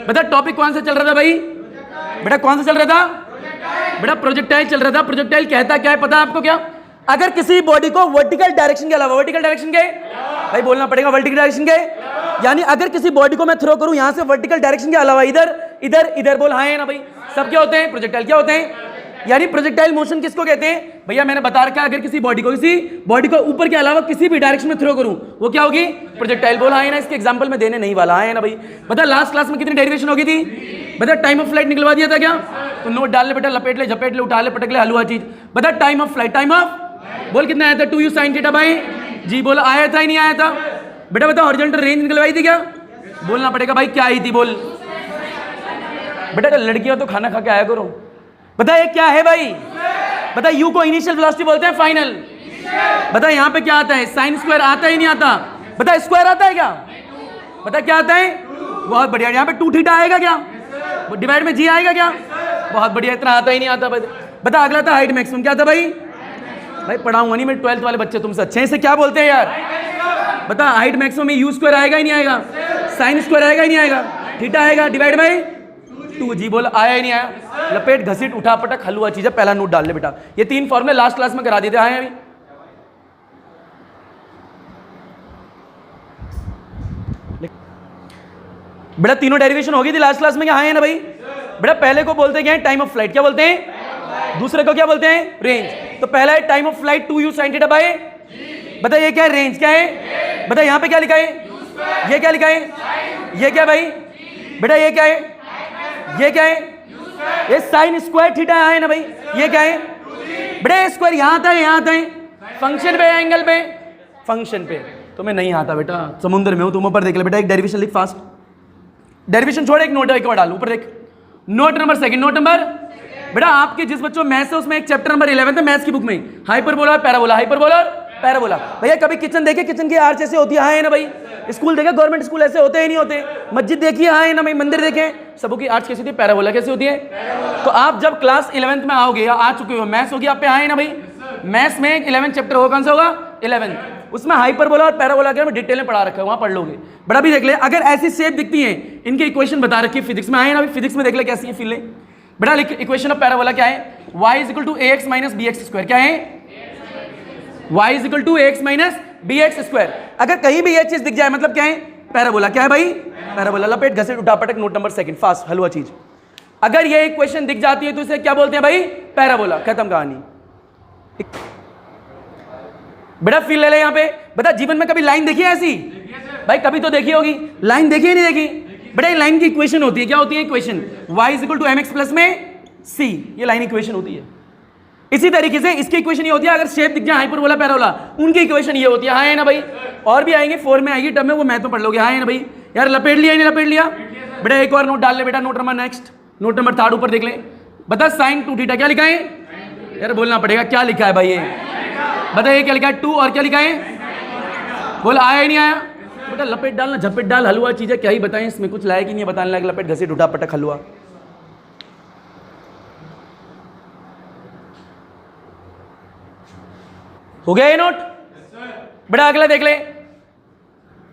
बेटा टॉपिक कौन सा चल रहा था भाई? बेटा कौन सा चल रहा था? बेटा प्रोजेक्टाइल चल रहा था। प्रोजेक्टाइल कहता क्या है पता है आपको? क्या, अगर किसी बॉडी को वर्टिकल डायरेक्शन के अलावा, वर्टिकल डायरेक्शन के भाई बोलना पड़ेगा, वर्टिकल डायरेक्शन के, यानी अगर किसी बॉडी को मैं थ्रो करूं यहां से वर्टिकल डायरेक्शन के अलावा इधर इधर इधर, बोल हाँ है ना भाई, सब क्या होते हैं? प्रोजेक्टाइल। क्या होते हैं? यानी प्रोजेक्टाइल मोशन किसको कहते हैं भैया? मैंने बता रखा है, अगर किसी बॉडी को ऊपर के अलावा किसी भी डायरेक्शन में थ्रो करूं वो क्या होगी? प्रोजेक्टाइल। बोल हाँ है ना। इसके एग्जांपल में देने नहीं वाला है ना भाई। बता लास्ट क्लास में कितनी डेरिवेशन हो गई थी? बता टाइम ऑफ फ्लाइट निकलवा दिया था क्या? तो नोट डाल ले बेटा, लपेट ले, झपेट ले, उठा ले, पटक ले, हलवा चीज। बता time of flight, time of बोल कितना आया था? 2u sin थीटा बाई जी। बोल आया था ही नहीं आया था? बेटा बता हॉरिजॉन्टल रेंज निकलवाई थी क्या? बोलना पड़ेगा भाई क्या आई थी? बोल बेटा लड़कियां तो खाना खा के आया करो। बता ये क्या है भाई? बता u को इनिशियल वेलोसिटी बोलते हैं, फाइनल। बता यहाँ पे क्या आता है? साइन स्क्वायर आता ही नहीं आता? बता स्क्वायर आता है क्या? बता क्या आता है? बहुत बढ़िया। यहाँ पे 2 थीटा आएगा क्या? डिवाइड में g आएगा क्या? बहुत बढ़िया। इतना आता ही नहीं आता। बता अगला था हाइट मैक्सिमम। क्या था भाई? भाई पढ़ाऊंगा नहीं मैं, 12th वाले बच्चे तुमसे अच्छे हैं। इसे क्या बोलते हैं यार? बता हाइट मैक्सिमम में u स्क्वायर आएगा ही नहीं आएगा? साइन स्क्वायर आएगा ही नहीं आएगा? थीटा आएगा, डिवाइड बाई 2g। बोल आया ही नहीं आया? लपेट, घसीट, उठा, पटक, हलवा चीज है। पहला नोट डाल ले बेटा। ये 3 फॉर्मूले लास्ट क्लास में करा देते हैं अभी। बेटा तीनों डेरिवेशन होगी थी लास्ट क्लास में, क्या हाँ है ना भाई? बेटा पहले को बोलते क्या है? Time of flight. क्या बोलते हैं? दूसरे को क्या बोलते हैं? रेंज। तो पहला है time of flight 2u sin theta by. बता ये क्या है? रेंज। क्या है? बता यहाँ पे क्या लिखा है? ये क्या लिखा है? ये क्या भाई? बेटा ये क्या है? ये क्या है? ये साइन स्क्वायर थीटा है ना भाई। ये क्या है? बेटा स्क्वायर यहाँ आता है, यहाँ आता है। फंक्शन पे, एंगल पे, फंक्शन पे। तुम्हें नहीं आता बेटा, समुद्र में हो तुम। ऊपर देख ले बेटा, एक डेरिवेशन लिख फास्ट। डेरिवेशन छोड़, एक नोट एक बार डाल ऊपर देख। Note number second. Note number बेटा आपके जिस बच्चों मैथ्स है उसमें एक चैप्टर नंबर 11 है मैथ्स की बुक में, हाइपरबोला और पैराबोला। हाइपरबोला और पैराबोला। भैया कभी किचन देखे? किचन की आर्च ऐसे होती है हाँ है ना भाई? स्कूल देखे? गवर्नमेंट स्कूल ऐसे होते ही नहीं होते? मस्जिद देखिए हाँ है ना भाई? मंदिर देखे? सबों की आर्च कैसी होती है? पैराबोला। कैसी होती है? तो आप जब क्लास 11th में आओगे या आ चुके हो, मैथ्स होगी आप पे हाँ है ना भाई? मैथ्स में 11 चैप्टर होगा, कौन सा होगा? 11। उसमें हाइपरबोला और पैराबोला के डिटेल में पढ़ा रखा है, वहां पढ़ लोगे। बड़ा भी देख ले, अगर ऐसी शेप दिखती है, इनके इक्वेशन बता रखी है फिजिक्स में, आए ना फिजिक्स में देख ले कैसी है फील। बेटा लिख इक्वेशन ऑफ पैराबोला क्या है? y is equal to ax minus bx square. क्या है? y is equal to ax minus bx square. अगर कहीं भी ये चीज दिख जाए मतलब क्या है? पैराबोला। क्या है भाई? पैराबोला। लपेट, घसीट, उठा, पटक। नोट नंबर सेकंड फास्ट, हलवा चीज। अगर ये इक्वेशन दिख जाती है तो इसे क्या बोलते हैं भाई? पैराबोला। खत्म कहानी। बेटा फील ले ले यहाँ पे। बता जीवन में कभी लाइन देखी है ऐसी? भाई कभी तो देखी होगी। लाइन देखी है नहीं देखी? बेटा ये लाइन की इक्वेशन होती है। क्या होती है equation? y is equal to mx plus में c। ये लाइन इक्वेशन होती है। इसी तरीके से इसकी इक्वेशन ये होती है, अगर शेप दिख जाए हाइपरबोला पैराबोला, उनकी इक्वेशन ये होती है हाँ है ना भाई? और भी आएंगे, 4 में आएगी, टर्म में, वो मैथ में पढ़ लोगे हाँ है ना भाई? यार लपेट लिया नहीं लपेट लिया? बेटा एक और नोट डाल ले बेटा। Note number next, note number 3 ऊपर देख ले। बता साइन 2 थीटा क्या लिखा है? यार बोलना पड़ेगा क्या लिखा है भाई? ये बता ये क्या लिखा है? 2 और क्या लिखा है? बोल आया ही नहीं आया? बेटा लपेट डालना, झपेट डाल, हलवा चीजें क्या ही बताएं इसमें, कुछ लायक ही नहीं बताने लगे। लपेट, घसीट, उठा, पटक, हलवा। हो गया ये नोट? बेटा अगला देख ले।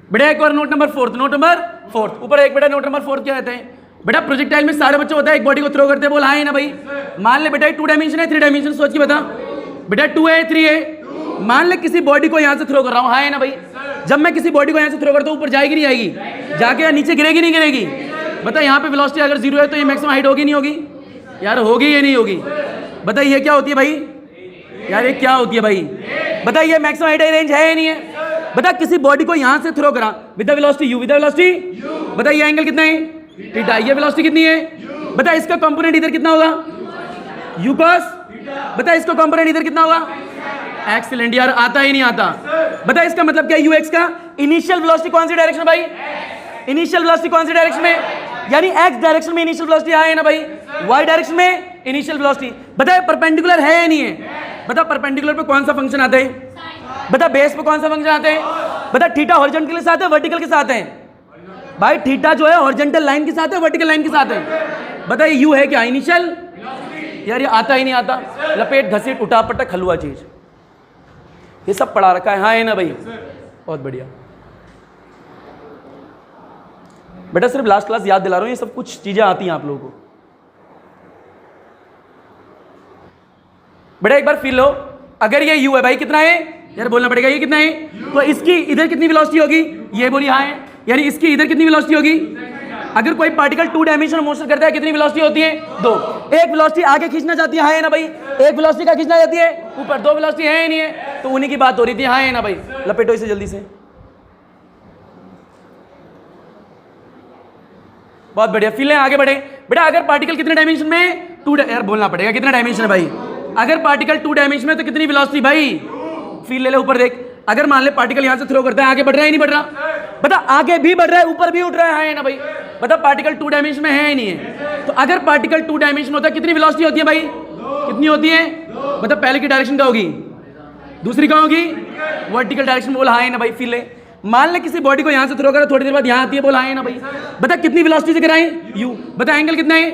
बेटा एक और नोट नंबर 4। नोट नंबर 4 ऊपर एक। बेटा नोट नंबर 4 क्या कहते हैं? बेटा प्रोजेक्टाइल में सारे बच्चे होता है, एक बॉडी को थ्रो करते हैं। बोल हाँ है ना भाई? मान ले बेटा 2 डायमेंशन है, 3 डायमेंशन, सोच के बता। बेटा 2 है, 3 है। मान ले किसी बॉडी को यहां से थ्रो कर रहा हूं हाँ है ना भाई? जब मैं किसी बॉडी को यहां से थ्रो करता हूं ऊपर जाएगी नहीं आएगी? जाके या नीचे गिरेगी नहीं गिरेगी? बता यहाँ पे वेलोसिटी अगर 0 है तो ये मैक्सिमम हाइट होगी नहीं होगी? यार होगी या नहीं होगी? बता ये क्या होती है भाई? यार ये क्या होती है भाई? बता ये मैक्सिमम हाइट रेंज है या नहीं है? बता किसी बॉडी को यहां से थ्रो करा with the velocity u, with the velocity बता ये एंगल कितना है? थीटा। ये वेलोसिटी कितनी है? बता इसका कंपोनेंट इधर कितना होगा? u cos। बता इसका कंपोनेंट इधर कितना होगा? एक्सीलेंट। यार आता ही नहीं आता? बता इसका मतलब क्या? ux का इनिशियल वेलोसिटी कौन सी डायरेक्शन भाई? इनिशियल वेलोसिटी कौन सी डायरेक्शन में? यानी x डायरेक्शन में इनिशियल वेलोसिटी है ना भाई? y डायरेक्शन में इनिशियल वेलोसिटी। बता परपेंडिकुलर है या नहीं है? बता परपेंडिकुलर पे कौन सा फंक्शन आता है? बता बेस पे कौन सा फंक्शन आता है? बता थीटा हॉरिजॉन्टल के साथ है, वर्टिकल के साथ है? भाई थीटा जो है हॉरिजॉन्टल लाइन के साथ है, वर्टिकल लाइन के साथ है। बता ये u है क्या? इनिशियल। यार ये आता ही नहीं आता? लपेट, घसीट, उठा, पटक, हलवा चीज। ये सब पढ़ा रखा है हाँ है ना भाई? बहुत बढ़िया। बेटा सिर्फ लास्ट क्लास याद दिला रहा हूं, ये सब कुछ चीजें आती हैं आप लोगों को। बेटा एक बार फील लो, अगर ये u है भाई कितना है यार, बोलना पड़ेगा ये कितना है, तो इसकी इधर कितनी वेलोसिटी होगी, ये बोली हाँ है, यानी इसकी इधर कितनी वेलोसिटी होगी। अगर कोई पार्टिकल 2 डायमेंशनल मोशन करता है कितनी वेलोसिटी होती है, 2। एक वेलोसिटी आगे खींचना चाहती है, हाँ है ना भाई, एक वेलोसिटी का खींचना चाहती है ऊपर, 2 वेलोसिटी है नहीं है, तो उन्हीं की बात हो रही थी, हाँ है ना भाई। लपेटो इसे जल्दी से, बहुत बढ़िया। फील है, आगे बढ़े। बेटा अगर पार्टिकल कितने डायमेंशन में, 2 यार बोलना पड़ेगा कितने डायमेंशन है भाई, अगर पार्टिकल 2 डायमेंशन में तो कितनी वेलोसिटी भाई, फील ले ले ऊपर देख। अगर मान ले पार्टिकल यहां से थ्रो करता है, आगे बढ़ रहा है नहीं बढ़ रहा, बता आगे भी बढ़ रहा है ऊपर भी उठ रहा है ना भाई, बता पार्टिकल 2 डायमेंशन में है ही नहीं है। तो अगर पार्टिकल 2 डायमेंशन होता है कितनी वेलोसिटी होती है भाई, कितनी होती है, बता पहले की डायरेक्शन क्या होगी, दूसरी क्या होगी, वर्टिकल डायरेक्शन। बोल हाँ है ना भाई। फील ले, मान ले किसी बॉडी को यहां से थ्रो करा, थोड़ी देर बाद यहां आती है, बोल हाँ है ना भाई। बता कितनी वेलोसिटी से गिराएं, u, बता एंगल कितना है,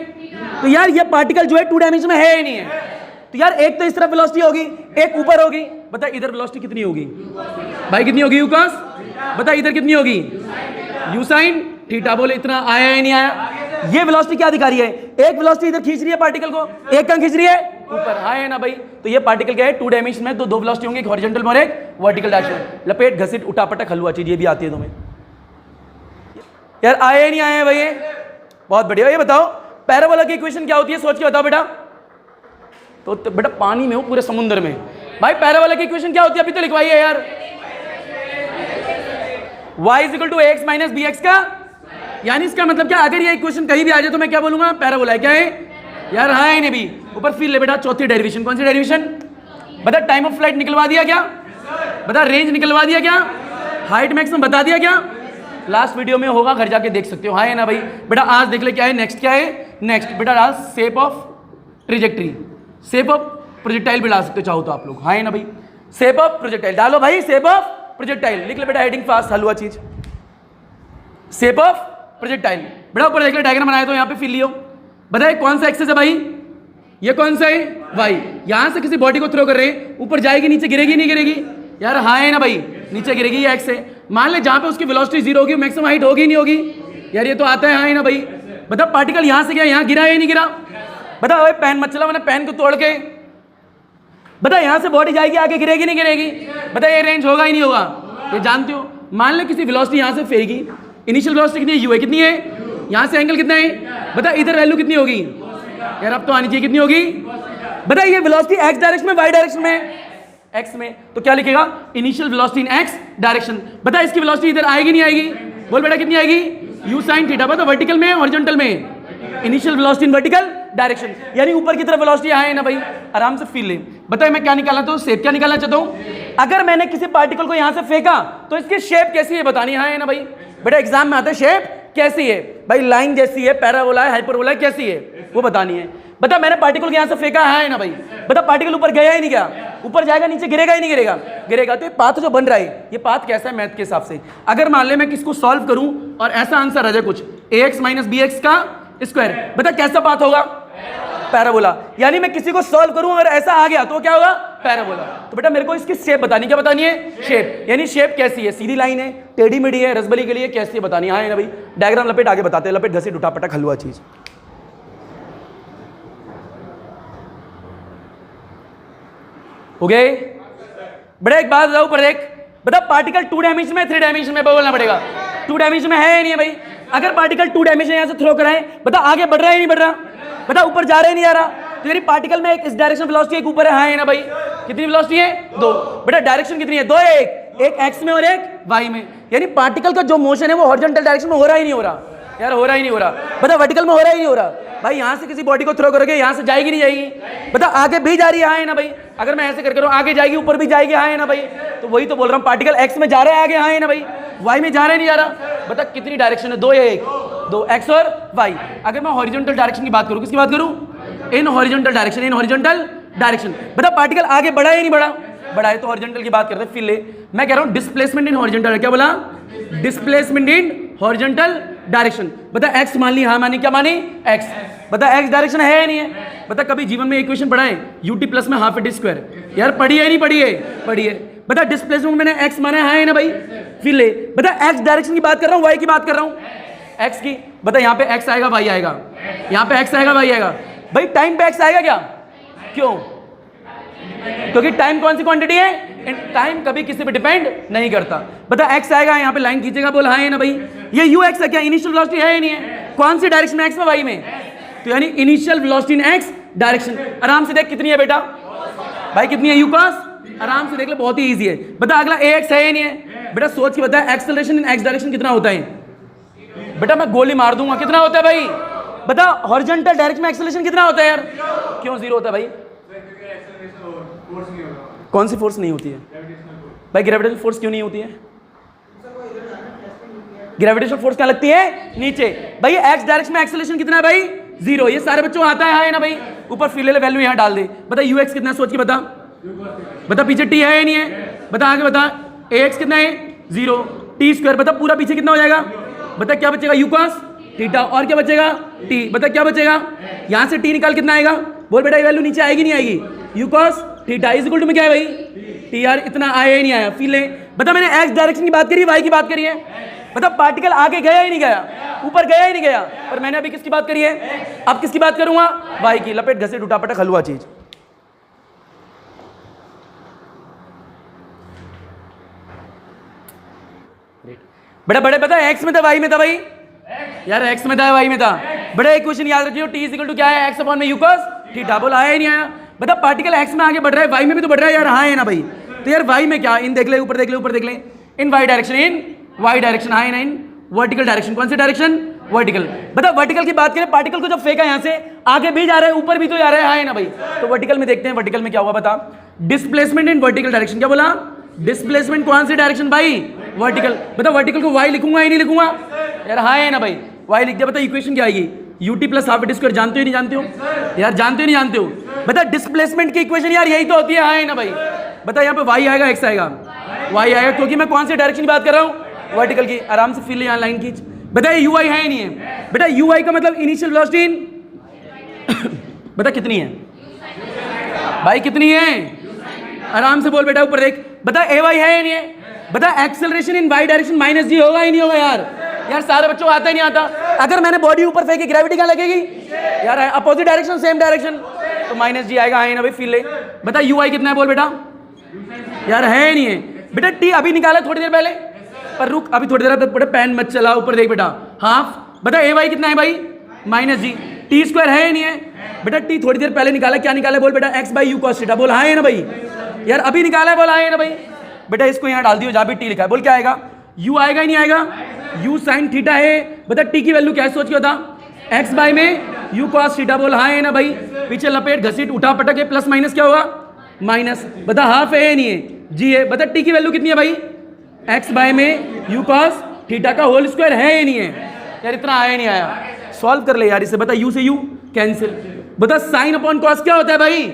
तो यार ये पार्टिकल जो है 2 डायमेंशन में है ही नहीं है, तो यार एक तो इस तरफ वेलोसिटी होगी, एक ऊपर होगी, बता इधर वेलोसिटी कितनी होगी भाई, कितनी होगी u cos, बता इधर कितनी होगी u sin थीटा। बोले इतना आया है नहीं आया, ये वेलोसिटी क्या दिखा रही है, एक वेलोसिटी इधर खींच रही है पार्टिकल को, एक कहां खींच रही है ऊपर, हाँ है ना भाई। तो ये पार्टिकल क्या है, 2 डायमेंशन में, तो 2 वेलोसिटी होंगे, एक हॉरिजॉन्टल और एक वर्टिकल डायरेक्शन। लपेट घसीट उठापटक हलवा चीज, ये भी आती है तुम्हें यार, आया नहीं आया भाई, ये बहुत बढ़िया। ये बताओ पैराबोला की इक्वेशन क्या होती है, सोच के बताओ बेटा। तो बेटा पानी में हो, पूरे समुद्र में भाई, पैराबोला की इक्वेशन क्या होती है, अभी तो लिखवाई है यार, y = ax - bx का, यानी इसका मतलब क्या, अगर ये इक्वेशन कहीं भी आ जाए तो मैं क्या बोलूंगा, पैराबोला है। क्या है यार, हाँ है नहीं भी। ऊपर फील ले बेटा, चौथी डेरिवेशन, कौन सी डेरिवेशन, बता टाइम ऑफ फ्लाइट निकलवा दिया क्या, बता रेंज निकलवा दिया क्या, हाइट मैक्सिमम बता दिया क्या, लास्ट वीडियो में होगा, घर जाके देख सकते हो, हाँ है ना भाई। बेटा आज देख ले क्या है, नेक्स्ट क्या है, नेक्स्ट बेटा आज shape of trajectory, shape of projectile भी डाल सकते हो चाहो तो आप लोग, हाँ है ना भाई। शेप ऑफ प्रोजेक्टाइल डालो भाई, शेप ऑफ प्रोजेक्टाइल लिख ले बेटा, हेडिंग फास्ट हलवा चीज, शेप ऑफ प्रोजेक्टाइल। बेटा ऊपर देख ले डायग्राम बनाया तो यहाँ पे फिल लियो, बताए कौन सा एक्सेस है भाई, ये कौन सा है भाई, यहां से किसी बॉडी को थ्रो कर रहे हैं, ऊपर जाएगी नीचे गिरेगी नहीं गिरेगी यार, हाँ है ना भाई, नीचे गिरेगी, ये एक्स है। मान ले जहां पे उसकी वेलोसिटी 0 होगी, मैक्सिमम हाइट होगी नहीं होगी यार, ये तो आता है, हाँ है ना भाई। बता पार्टिकल यहां से गया, यहाँ गिरा है नहीं गिरा, बता भाई पेन मत चला, मैंने पेन को तोड़ के, बता यहां से बॉडी जाएगी आगे गिरेगी नहीं गिरेगी, बता ये रेंज होगा ही नहीं होगा, ये जानते हो। मान ले किसी वेलोसिटी यहां से फेंकी, इनिशियल वेलोसिटी कितनी है, u है, कितनी है, यहां से एंगल कितना है, बता इधर वैल्यू कितनी होगी यार, अब तो आनी चाहिए, कितनी होगी, बता ये वेलोसिटी x डायरेक्शन में, y डायरेक्शन में, x में, तो क्या लिखेगा, इनिशियल वेलोसिटी इन x डायरेक्शन। बता इसकी वेलोसिटी इधर आएगी नहीं आएगी, बोल बेटा कितनी आएगी, u sin थीटा। बता वर्टिकल में हॉरिजॉन्टल में, initial velocity in vertical direction, यानी ऊपर की तरफ वेलोसिटी है ना भाई, आराम से फील ले। बताइए मैं क्या निकालना तो शेप क्या निकालना चाहता हूं, अगर मैंने किसी पार्टिकल को यहां से फेंका तो इसकी शेप कैसी है बतानी है ना भाई। बेटा एग्जाम में आता है शेप कैसी है भाई, लाइन जैसी है, पैराबोला है, हाइपरबोला है, कैसी है वो बतानी है। बता मैंने पार्टिकल को यहां से फेंका है ना भाई, बता पार्टिकल ऊपर गया ही नहीं गया, ऊपर जाएगा नीचे गिरेगा ही नहीं गिरेगा, गिरेगा। तो ये पाथ जो बन रहा है, ये पाथ कैसा है मैथ के हिसाब से, अगर मान ले मैं किसको सॉल्व करूं और ऐसा आंसर आ जाए कुछ ax - bx का स्क्वायर, बता कैसा पाथ होगा, पैराबोला। यानी मैं किसी को सॉल्व करूं अगर ऐसा आ गया तो क्या होगा, पैराबोला। तो बेटा मेरे को इसकी शेप बतानी, क्या बतानी है, शेप, यानी शेप कैसी है, सीधी लाइन है, टेढ़ी मेढ़ी है, रसबली के लिए कैसी है बतानी है ना भाई। डायग्राम लपेट आगे बताते हैं, लपेट घसीट उठा पटक हलवा चीज। हो गए बेटा, एक बात बताओ ऊपर देख, बता पार्टिकल 2 डायमेंशन में 3 डायमेंशन में बोलना पड़ेगा, 2 डायमेंशन में है नहीं है भाई। अगर पार्टिकल 2 डायमेंशन यहां से थ्रो कराएं, बता आगे बढ़ रहा है नहीं बढ़ रहा, बता ऊपर जा रहा है नहीं जा रहा, तो यानी पार्टिकल में एक इस डायरेक्शन वेलोसिटी एक ऊपर है, हाँ है ना भाई, कितनी वेलोसिटी है 2, बेटा डायरेक्शन कितनी है 2, एक x में और एक y में, यानी पार्टिकल का जो मोशन है वो हॉरिजॉन्टल डायरेक्शन में हो रहा ही नहीं हो रहा यार, हो रहा ही नहीं हो रहा, बता वर्टिकल में हो रहा ही नहीं हो रहा भाई। यहां से किसी बॉडी को थ्रो करोगे यहां से जाएगी नहीं जाएगी, बता आगे भी जा रही है, हाँ है ना भाई। अगर मैं ऐसे करके आगे जाएगी ऊपर भी जाएगी, हाँ है ना भाई। तो वही तो बोल रहा हूं, पार्टिकल x में जा रहा है आगे, हाँ है ना भाई, y में जा रहा है नहीं जा रहा, बता कितनी डायरेक्शन है 2 या 1, 2 x और y। अगर मैं हॉरिजॉन्टल डायरेक्शन की बात करूं, किसकी बात करूं, in horizontal direction, in horizontal direction. बता पार्टिकल आगे बढ़ा है नहीं बढ़ा, बढ़ा है, तो हॉरिजॉन्टल की बात करते हैं। फिर ले मैं कह रहा हूं डिस्प्लेसमेंट इन हॉरिजॉन्टल, क्या बोला, डिस्प्लेसमेंट इन हॉरिजॉन्टल डायरेक्शन। बता x मान ली, हाँ मानी, क्या मानी x, बता x डायरेक्शन है या नहीं है। बता कभी जीवन में इक्वेशन पढ़ा है ut प्लस में हाफ d स्क्वायर, यार पढ़ी है नहीं पढ़ी है, पढ़ी है। बता डिस्प्लेसमेंट मैंने x माना है ना भाई। फिर ले बता x डायरेक्शन की बात कर रहा हूं, y की बात कर रहा हूं, एक्स की, बता यहाँ पे एक्स आएगा वाई आएगा, यहाँ पे एक्स आएगा वाई आएगा। भाई टाइम पे एक्स आएगा क्या? क्यों? क्योंकि टाइम कौन सी क्वांटिटी है? टाइम कभी किसी पे डिपेंड नहीं करता। बता एक्स आएगा, यहाँ पे लाइन खींचेगा, बोल हाँ है ना भाई। ये यू एक्स है क्या? इनिशियल वेलोसिटी है या नहीं है? कौन सी डायरेक्शन में? एक्स में वाई में? तो यानी इनिशियल वेलोसिटी इन एक्स डायरेक्शन। आराम से देख कितनी है बेटा भाई, कितनी है? You cos. आराम से देख ले, बहुत ही इजी है। बता अगला ए एक्स है या नहीं है? बेटा सोच के बता, एक्सेलरेशन इन एक्स डायरेक्शन कितना होता है? बेटा मैं गोली मार दूंगा, कितना होता है भाई? बता हॉरिजॉन्टल डायरेक्शन में एक्सेलरेशन कितना होता है यार? क्यों जीरो होता है भाई? कौन सी फोर्स नहीं होती है भाई? ग्रेविटेशनल फोर्स क्यों नहीं होती है? ग्रेविटेशनल फोर्स क्या लगती है? नीचे। भाई एक्स डायरेक्शन में एक्सेलरेशन कितना है भाई? जीरो। ये सारे बच्चों आता है ना भाई? ऊपर फील वैल्यू यहाँ डाल दे। बता यू एक्स कितना, सोच के बता। बता पीछे टी है या नहीं है? बता आगे बता। ए एक्स कितना है? जीरो। टी स्क्वायर, बता पूरा पीछे कितना हो जाएगा? बता क्या बचेगा? You cos theta. और क्या बचेगा? टी। बता क्या बचेगा? यहां से टी निकाल कितना आएगा? बोल बेटा ये वैल्यू नीचे आएगी नहीं आएगी? U cos theta is equal to में क्या है भाई? टी। यार इतना आया ही नहीं आया, फील ले। बता मैंने एक्स डायरेक्शन की बात करी, वाई की बात करी है। बता पार्टिकल आगे गया ही नहीं गया, ऊपर गया ही नहीं गया, पर मैंने अभी किसकी बात करी है? अब किसकी बात करूंगा? वाई की। लपेट घसीट उठा पटक हलवा चीज। बेटा बड़े पता है एक्स में था वाई में था भाई? यार एक्स में था वाई में था। बड़ा एक क्वेश्चन याद रखियो, टी इज इक्वल टू क्या है? एक्स अपॉन में यू कॉस थीटा। बोल आया ही नहीं आया? बता पार्टिकल एक्स में आगे बढ़ रहा है, वाई में भी तो बढ़ रहा है यार, हाँ है ना भाई? तो यार वाई में क्या? इन देख ले, ऊपर देख ले, ऊपर देख ले, इन वाई डायरेक्शन, इन वाई डायरेक्शन, हाँ है ना? In vertical direction. कौन सी डायरेक्शन? वर्टिकल। बता वर्टिकल की बात करें, पार्टिकल को जब फेंका यहाँ से आगे भी जा रहा है, ऊपर भी तो जा रहा है, हाँ है ना भाई? तो वर्टिकल में देखते हैं, वर्टिकल में क्या हुआ बता। Displacement in vertical direction. क्या बोला? डिस्प्लेसमेंट कौन सी डायरेक्शन भाई? वर्टिकल। बता वर्टिकल को वाई लिखूंगा या नहीं लिखूंगा? यार हाँ है ना भाई? वाई लिख दिया। बता इक्वेशन क्या आएगी? UT plus half T square. जानते हो नहीं जानते हो? यार जानते हो नहीं जानते हो? बता डिस्प्लेसमेंट की इक्वेशन यार यही तो होती है, हाँ है ना भाई? बता यहाँ पे वाई आएगा एक्स आएगा? वाई आएगा, क्योंकि मैं कौन सी डायरेक्शन की बात कर रहा हूँ? वर्टिकल की। आराम से फील यहाँ लाइन खींच। बता यू आई है नहीं है? बेटा यू आई का मतलब इनिशियल वेलोसिटी इन बता कितनी है भाई? कितनी है? आराम से बोल बेटा, ऊपर देख। बता ए वाई है या नहीं है? बता acceleration in y direction minus g होगा ही नहीं होगा यार? यार सारे बच्चों आता ही नहीं आता। अगर मैंने बॉडी ऊपर फेंकी, ग्रेविटी कहाँ लगेगी यार? अपोजिट डायरेक्शन, सेम डायरेक्शन, तो माइनस जी आएगा, है ना भाई? फील ले। बता यू आई कितना है? बोल बेटा। यार है नहीं है? बेटा टी अभी निकाला थोड़ी देर पहले, पर रुक अभी थोड़ी देर तक। बेटा पेन मत चला, ऊपर देख बेटा। हाफ। बता ए वाई कितना है भाई? माइनस जी। टी स्क्वायर है या नहीं है? बेटा टी थोड़ी देर पहले निकाला, क्या निकाला? बोल बेटा x by you cos theta. बोल हाँ है ना भाई? यार अभी निकाला है, बोल हाँ है ना भाई? बेटा इसको यहाँ डाल दियो जहाँ भी टी लिखा है। बोल क्या आएगा? यू आएगा ही नहीं आएगा? यू साइन थीटा है। बता टी की वैल्यू क्या है? सोच के बता। एक्स बाई में यू कॉस थीटा। बोल हाँ है ना भाई? पीछे लपेट घसीट उठा पटक है, प्लस माइनस क्या होगा? माइनस। बता हाफ है नहीं है? जी है। बता टी की वैल्यू कितनी है भाई? एक्स बाई में यू कॉस थीटा का होल स्क्वायर है या नहीं है? यार इतना आया नहीं आया? सॉल्व कर ले यार इसे। बता यू से यू कैंसिल। बता साइन अपॉन कॉस क्या होता है भाई?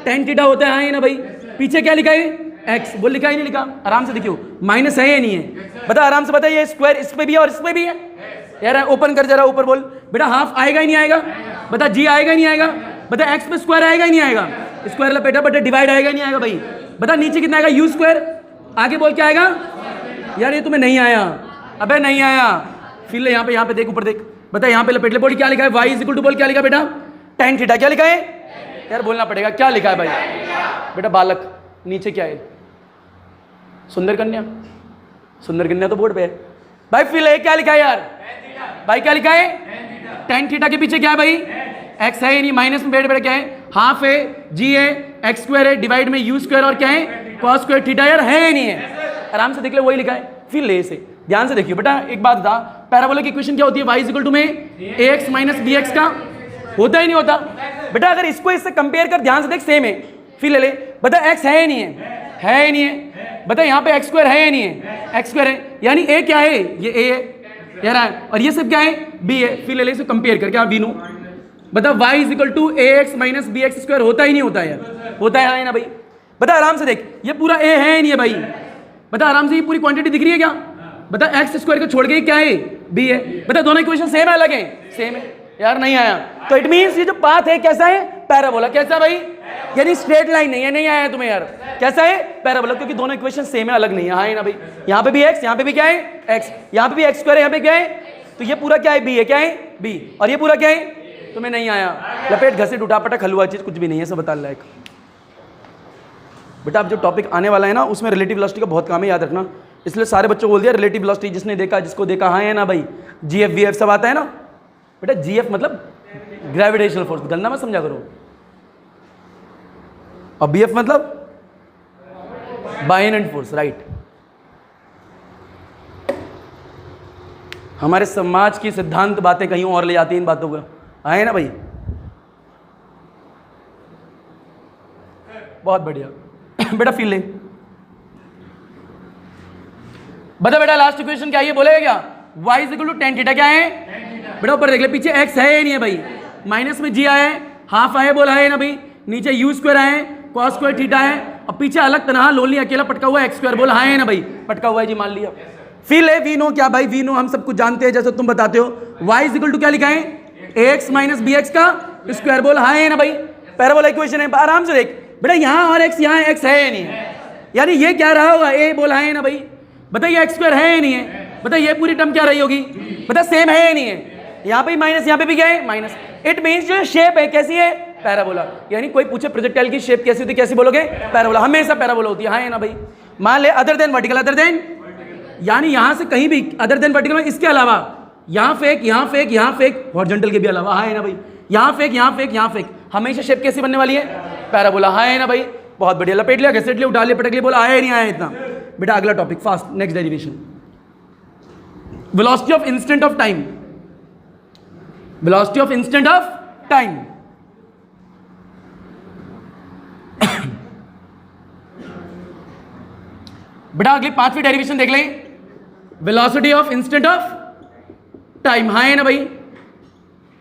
टेन थीटा होता है, हाँ है ना भाई? पीछे क्या लिखा है? एक्स। बोल लिखा ही नहीं लिखा? आराम से देखियो, माइनस है या नहीं है? बता आराम से बता। ये स्क्वायर इस पे भी है और इस पे भी है यार। ओपन कर जरा, ऊपर बोल बेटा। हाफ आएगा ही नहीं आएगा? बता जी आएगा ही नहीं आएगा? बता एक्स पे स्क्वायर आएगा ही नहीं आएगा? स्क्वायर लपेटा। बता डिवाइड आएगा ही नहीं आएगा भाई? बता नीचे कितना आएगा? You square. आगे बोल क्या आएगा? यार ये तुम्हें नहीं आया, अबे नहीं आया। फिर ले यहाँ पे देख, ऊपर देख। बता यहाँ पे लपेट ले। बोल क्या लिखा है? वाई इज इक्वल टू, बोल क्या लिखा बेटा? Tan theta. क्या लिखा है यार? बोलना पड़ेगा क्या लिखा है भाई? बेटा बालक। नीचे क्या है? सुंदर कन्या। सुंदर कन्या तो बोर्ड पे है भाई। फिर ले क्या लिखा है यार भाई? क्या लिखा है? टेन थीटा के पीछे क्या है भाई? एक्स है ही नहीं, माइनस में बैठ क्या है? हाफ है, जी है, एक्स स्क्वायर है, डिवाइड में यू स्क्वायर और क्या है? Cos square theta. यार है ही नहीं है? आराम से देख ले, वही लिखा है। फिर ले से ध्यान से देखिए बेटा। एक बात था, पैराबोला की इक्वेशन क्या होती है? वाई इज इक्वल टू में ए एक्स माइनस बी एक्स का होता ही नहीं होता बेटा। अगर इसको इससे कंपेयर कर, ध्यान से देख, सेम है। फिर ले ले। बता एक्स है ही नहीं है? है ही नहीं है? बता यहाँ पे एक्स स्क्वायर है या नहीं है? एक्स स्क्वायर है, यानी ए क्या है? ये ए है यार है, और ये सब क्या है? बी है। फिर ले ले इसको कंपेयर करके, हाँ बी नू। बता y is equal to a x minus b x square होता ही नहीं होता है? होता है ना भाई? बता आराम से देख, ये पूरा ए है ही नहीं है भाई? बता आराम से, ये पूरी क्वांटिटी दिख रही है क्या? बता एक्स स्क्वायर को छोड़ के क्या है? बी है। बता दोनों इक्वेशन सेम है अलग है? सेम है। यार नहीं आया, तो इट मींस ये जो पाथ है कैसा है? पैराबोला। कैसा भाई? यानी स्ट्रेट लाइन नहीं है। नहीं आया तुम्हें यार? कैसा है? पैराबोला, क्योंकि दोनों इक्वेशन सेम है, अलग नहीं है, हाँ है ना भाई? यहाँ पे भी एक्स, यहाँ पे भी क्या है? एक्स। यहाँ पे भी एक्स स्क्वायर है, यहाँ पे क्या है? तो ये पूरा क्या है, बी है, क्या है, बी, और ये पूरा क्या है, तुम्हें नहीं आया, लपेट घसीट उठा पटक हलवा चीज कुछ भी नहीं है, सब बता लायक। बेटा अब जो टॉपिक आने वाला है ना उसमें रिलेटिव वेलोसिटी का बहुत काम है, याद रखना, इसलिए सारे बच्चों को बोल दिया रिलेटिव वेलोसिटी, जिसने देखा जिसको देखा, हाँ है ना भाई, जीएफ वीएफ सब आता है ना बेटा। जीएफ मतलब ग्रेविटेशनल फोर्स, गंदा मत समझा करो, और बीएफ मतलब बाइनेंट फोर्स, राइट। हमारे समाज की सिद्धांत बातें कहीं और ले जाती हैं इन बातों को, आए ना भाई, बहुत बढ़िया। बेटा फील ले, बता बेटा लास्ट इक्वेशन क्या है, ये बोलेगा क्या, y is equal to tan theta, क्या है बेटा, ऊपर देख ले, पीछे x है या नहीं है भाई, माइनस में g आया है, हाफ आया बोला है ना भाई, नीचे u स्क्वायर आए, cos स्क्वायर थीटा है, और पीछे अलग तरह लोनली अकेला पटका हुआ x स्क्वायर, बोला है ना भाई, पटका हुआ है जी, मान लिया। फील है, वी नो क्या भाई, वी नो हम सब कुछ जानते हैं, जैसे तुम बताते हो, y इज इक्वल टू क्या लिखा है, ax माइनस bx का स्क्वायर, बोला है ना भाई, पैराबोला इक्वेशन है, आराम से देख बेटा, यहाँ और x, यहाँ x है या नहीं है, यानी ये क्या रहा होगा, a बोला है ना भाई, बताइए एक्स स्क्वायर है या नहीं है, बताइए ये पूरी टर्म क्या रही होगी, बता सेम है या नहीं है, यहाँ पे माइनस, यहाँ पे भी क्या है माइनस, इट मींस जो शेप है कैसी है, पैराबोला। यानी कोई पूछे प्रोजेक्टाइल की शेप कैसी होती है, कैसी बोलोगे, पैराबोला, हमेशा पैराबोला होती है, हाँ है ना भाई। मान ले other than vertical, other than यानी यहाँ से कहीं भी अदर देन वर्टिकल, इसके अलावा यहाँ फेक, यहाँ फेक, यहाँ फेक, हॉरिजॉन्टल के भी अलावा, हाँ है ना भाई, यहाँ फेक, यहाँ फेक, यहाँ फेक, हमेशा शेप कैसी बनने वाली है, पैराबोला, हाँ है ना भाई, बहुत बढ़िया। लपेट लिया, घसीट लिया, उठा लिया, पटक लिया, बोला आया नहीं आया इतना। बेटा अगला topic fast, next derivation, velocity of instant of time, velocity of instant of time. बेटा अगली पांचवी डेरिवेशन देख लें, velocity of instant of time, हाँ है ना भाई,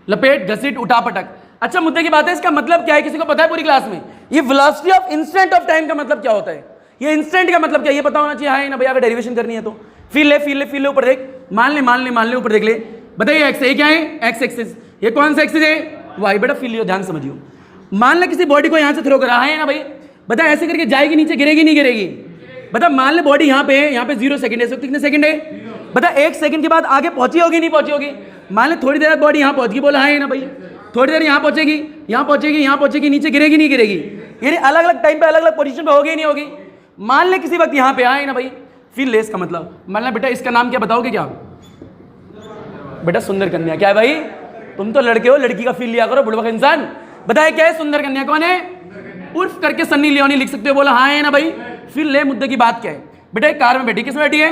लपेट घसीट उठा पटक। अच्छा मुद्दे की बात है, इसका मतलब क्या है, किसी को पता है पूरी क्लास में, ये velocity of instant of time का मतलब क्या होता है, ये इंस्टेंट का मतलब क्या, ये पता होना चाहिए, हाँ ना भैया, अगर डेरिवेशन करनी है तो। फील ले, फील ले, फील ले, ऊपर देख, मान ले ऊपर देख ले, बताइए एक्स है, क्या है एक्स एक्सिस, ये कौन सा एक्सिस है, वाई। बेटा फील लियो, ध्यान समझियो, मान ले किसी बॉडी को यहां से थ्रो करा है ना भाई, बता ऐसे करके जाएगी नीचे, गिरेगी नहीं गिरेगी, बता मान ले बॉडी यहाँ पे है, यहाँ पे 0 सेकंड है, कितने सेकंड है, बता 1 सेकंड के बाद आगे पहुंची होगी नहीं पहुंची होगी, मान ले थोड़ी देर बाद बॉडी यहाँ पहुंच गई, बोला है ना भाई, थोड़ी देर यहाँ पहुंचेगी, यहाँ पहुंचेगी, यहाँ पहुंचेगी, नीचे गिरेगी नहीं गिरेगी, यानी अलग अलग टाइम पे अलग अलग पोजीशन पे होगी नहीं होगी। मान ले किसी वक्त यहाँ पे आए ना भाई, फील ले इसका मतलब, मान ले बेटा इसका नाम क्या बताओगे क्या, बेटा सुंदर कन्या, क्या है भाई, तुम तो लड़के हो, लड़की का फील लिया करो, बुढ़वा का इंसान, बताए क्या है सुंदर कन्या, कौन है, उर्फ करके सन्नी लियोनी लिख सकते हो, बोला हाँ है ना भाई। फील ले, मुद्दे की बात क्या है, बेटा एक कार में बैठी, किसमें बैठी है,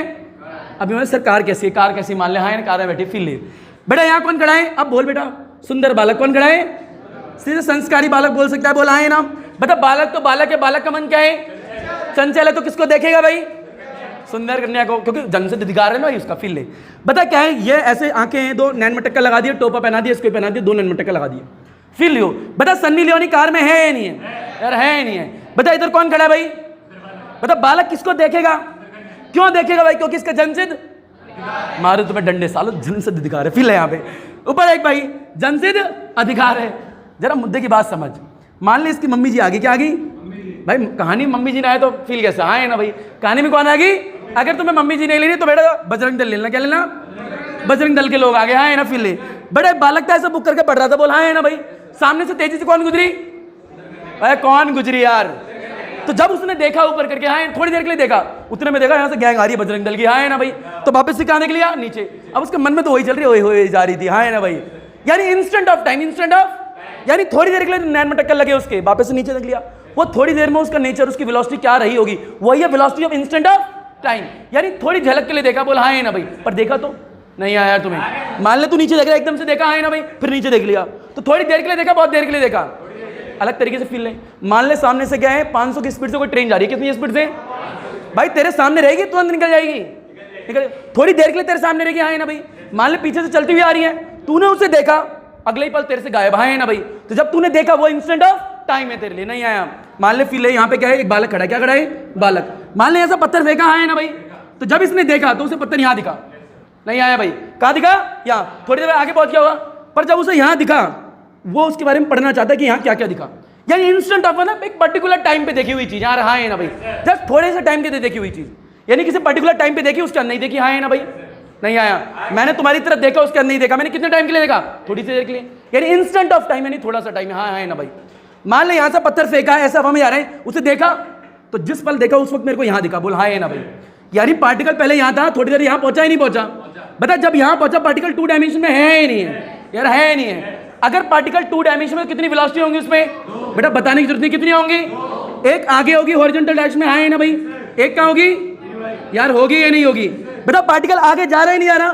अभी मैं सर कार कैसी है, कार कैसी, मान ले हाँ है ना, कार में बैठी, फील ले। बेटा यहाँ कौन खड़ा है, अब बोल बेटा, सुंदर बालक कौन खड़ा है, सीधे संस्कारी बालक बोल सकता है, बोला है ना, बता बालक तो बालक है, बालक का मन क्या है, चंचल है, तो किसको देखेगा भाई, सुंदर कन्या को, क्योंकि जन्म से अधिकार है ना उसका। फील ले, बता क्या है, ये ऐसे आंखें हैं, 2 नैन मटक्का लगा दिए, टोपा पहना दिया, इसको पहना दिया, 2 नैन मटक्का लगा दिए। फील लियो, बता सन्नी लियोनी कार में है या नहीं है, यार है नहीं है, बता इधर कौन खड़ा है भाई, बता बालक किसको देखेगा, क्यों देखेगा भाई, क्योंकि इसका जन्मसिद्ध, मारे तुम्हें डंडे सालो, जन्मसिद्ध अधिकार है। फील है यहाँ पे ऊपर एक भाई, जन्मसिद्ध अधिकार है। जरा मुद्दे की बात समझ, मान ले इसकी मम्मी जी आ गई, क्या आ गई भाई, कहानी मम्मी जी ना आए तो फील कैसा, हाँ है ना भाई, कहानी में कौन आ गई, अगर तुम्हें मम्मी जी नहीं लेनी तो बेटा बजरंग दल लेना, क्या लेना, बजरंग दल के लोग आ गए, हाँ है ना। फील ले, बड़े बालक था ऐसा बुक करके पढ़ रहा था, बोल हाँ है ना भाई, सामने से तेजी से कौन गुजरी, भाई कौन गुजरी यार, तो जब उसने देखा ऊपर करके, हाँ थोड़ी देर के लिए देखा, उतने में देखा यहाँ से गैंग आ रही है बजरंग दल की, हाँ है ना भाई, तो वापस से कहाँ देख लिया, नीचे। अब उसके मन में तो वही चल रही है, जा रही थी, हाँ है ना भाई, यानी instant of time, instant of यानी थोड़ी देर के लिए नैन में टक्कर लगे उसके, वापस से नीचे देख लिया, वो थोड़ी देर में उसका नेचर, उसकी वेलोसिटी क्या रही होगी, वही है velocity of instant of time. यानी थोड़ी झलक के लिए देखा, बोला हाँ है ना भाई, पर देखा तो नहीं आया तुम्हें। मान ले तू नीचे देख रहा, एकदम से देखा है ना भाई, फिर नीचे देख लिया, तो थोड़ी देर के लिए देखा, बहुत देर के लिए देखा, अलग तरीके से फील नहीं। मान ले सामने से क्या है, 500 की स्पीड से कोई ट्रेन जा रही है, कितनी स्पीड से भाई, तेरे सामने रहेगी, तुरंत निकल जाएगी, निकल, थोड़ी देर के लिए तेरे सामने रहेगी, हाँ है ना भाई। मान ले पीछे से चलती हुई आ रही है, तूने उसे देखा, अगले ही पल तेरे से गायब, हाँ है ना भाई, तो जब तूने देखा वो इंस्टेंट ऑफ टाइम है, तेरे लिए नहीं आया। मान ले फील है, यहाँ पे क्या है, एक बालक खड़ा है, क्या खड़ा है, बालक। मान ले ऐसा पत्थर फेंका, हाँ है ना भाई, तो जब इसने देखा तो उसे पत्थर यहाँ दिखा, नहीं आया भाई, कहाँ दिखा, यहाँ, थोड़ी देर आगे पहुंच गया होगा, पर जब उसे यहाँ दिखा, वो उसके बारे में पढ़ना चाहता है कि यहाँ क्या क्या दिखा, यानी इंस्टेंट ऑफ ना, एक पर्टिकुलर टाइम पे देखी हुई चीज, हाँ है ना भाई, जस्ट थोड़े से टाइम के देखी हुई चीज, यानी किसी पर्टिकुलर टाइम पे देखी, उसके नहीं देखी, हाँ है ना भाई। नहीं आया। मैंने तुम्हारी तरफ देखा, उसके अंदर नहीं देखा। मैंने कितने टाइम के लिए देखा? थोड़ी सी देर के लिए, यानी इंस्टेंट ऑफ टाइम, यानी थोड़ा सा टाइम है। हाँ है ना भाई। मान ले यहां से पत्थर फेंका है, ऐसा हवा में जा रहे हैं, उसे देखा तो जिस पल देखा उस वक्त मेरे को यहां दिखा। बोल हाँ है ना भाई। यानी पार्टिकल पहले यहां था, थोड़ी देर यहां पहुंचा ही नहीं पहुंचा। बता जब यहां पहुंचा पार्टिकल 2 डायमेंशन में है ही नहीं है यार, है नहीं है। अगर पार्टिकल 2 डायमेंशन में कितनी वेलोसिटी होंगी उसमें? बेटा बताने की जरूरत नहीं, कितनी होंगी? एक आगे होगी हॉरिजॉन्टल डायरेक्शन में, है ना भाई। एक क्या होगी यार? होगी या नहीं होगी? बेटा पार्टिकल आगे जा रहा है नहीं जा रहा?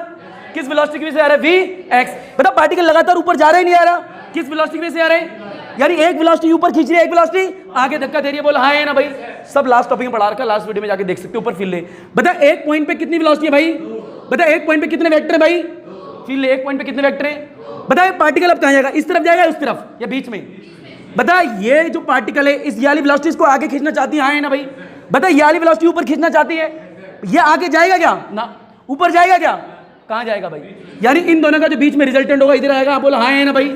किस वेलोसिटी की वजह से आ रहा है? v(x). बेटा पार्टिकल लगातार ऊपर जा रहा है नहीं जा रहा? किस वेलोसिटी की वजह से आ रहा है? यानी एक वेलोसिटी ऊपर खींच रही है, एक वेलोसिटी आगे धक्का दे रही है। बोल हाँ है ना भाई। सब लास्ट टॉपिक में पढ़ा रखा है, लास्ट वीडियो में जाके देख सकते हो, ऊपर फील ले। बता एक पॉइंट पे कितनी वेलोसिटी है भाई? बता एक पॉइंट पे कितने वेक्टर है भाई? फील ले, एक पॉइंट पे कितने वेक्टर है? बता पार्टिकल अब कहां जाएगा? इस तरफ जाएगा, उस तरफ, या बीच में? बता ये जो पार्टिकल है इस वाली वेलोसिटी को आगे खींचना चाहती है, हाँ है ना भाई। बता ये वाली वेलोसिटी ऊपर खींचना चाहती है, ये आगे जाएगा क्या? ना। ऊपर जाएगा क्या? कहां जाएगा भाई? यानी इन दोनों का जो बीच में रिजल्टेंट होगा इधर आएगा। बोलो हाँ है ना भाई।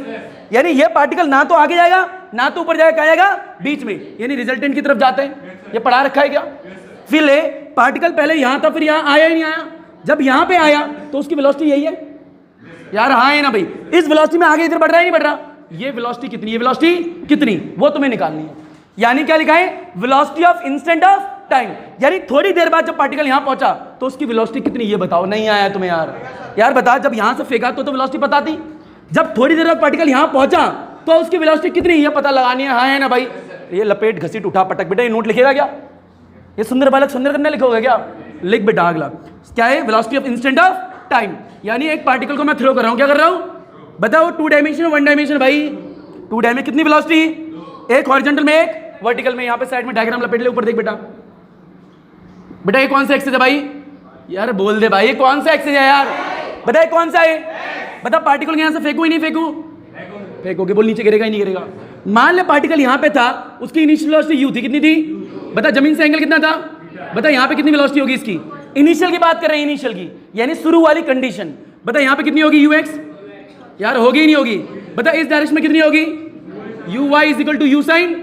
यानी ये पार्टिकल ना तो आगे जाएगा ना तो ऊपर जाएगा, कहां जाएगा? बीच में, यानी रिजल्टेंट की तरफ जाते हैं। ये पढ़ा रखा है क्या? फिर ले पार्टिकल पहले यहां था, फिर यहां आया ही नहीं आया। जब यहां पे आया तो उसकी वेलोसिटी यही है यार, हाँ है ना भाई। इस वेलोसिटी में आगे इधर बढ़ रहा है नहीं बढ़ रहा? ये वेलोसिटी कितनी है? वेलोसिटी कितनी वो तुम्हें निकालनी है। यानी क्या लिखा है? Velocity of instant of time. यानी थोड़ी देर बाद जब पार्टिकल यहां पहुंचा तो उसकी वेलोसिटी कितनी, ये बताओ। नहीं आया तुम्हें यार? यार बता, जब यहां से फेंका तो वेलोसिटी पता थी, जब थोड़ी देर बाद पार्टिकल यहां पहुंचा तो उसकी वेलोसिटी कितनी, ये पता लगानी है। हाँ है ना भाई। ये लपेट घसीट उठा पटक, बेटा ये नोट लिखेगा क्या? ये सुंदर बालक सुंदर करने लिखोगे क्या? लिख बेटा अगला क्या है? Velocity of instant of time. यानी एक पार्टिकल को मैं थ्रो कर रहा हूं, क्या कर रहा हूं? बताओ 2 डायमेंशन में 1 डायमेंशन भाई। 2 डायमेंशन कितनी वेलोसिटी? एक हॉरिजॉन्टल में एक वर्टिकल में। यहां पे साइड में डायग्राम लपेट ले, ऊपर देख बेटा। बेटा ये कौन सा एक्सिस है भाई? यार बोल दे भाई, ये कौन सा एक्सिस है यार? बता ये कौन सा है? बता पार्टिकल यहां से फेंकू ही नहीं फेंकू? फेंकोगे, बोल नीचे गिरेगा ही नहीं गिरेगा। मान ले पार्टिकल यहां पे था, उसकी इनिशियल वेलोसिटी u थी, कितनी थी? बता जमीन से एंगल कितना था? बता यहां पे कितनी वेलोसिटी होगी इसकी? इनिशियल की बात कर रहे हैं, इनिशियल की, यानी शुरू वाली कंडीशन। बता यहां पे कितनी होगी? ux यार होगी ही नहीं होगी? बता इस डायरेक्शन में कितनी होगी? uy equal to u sin।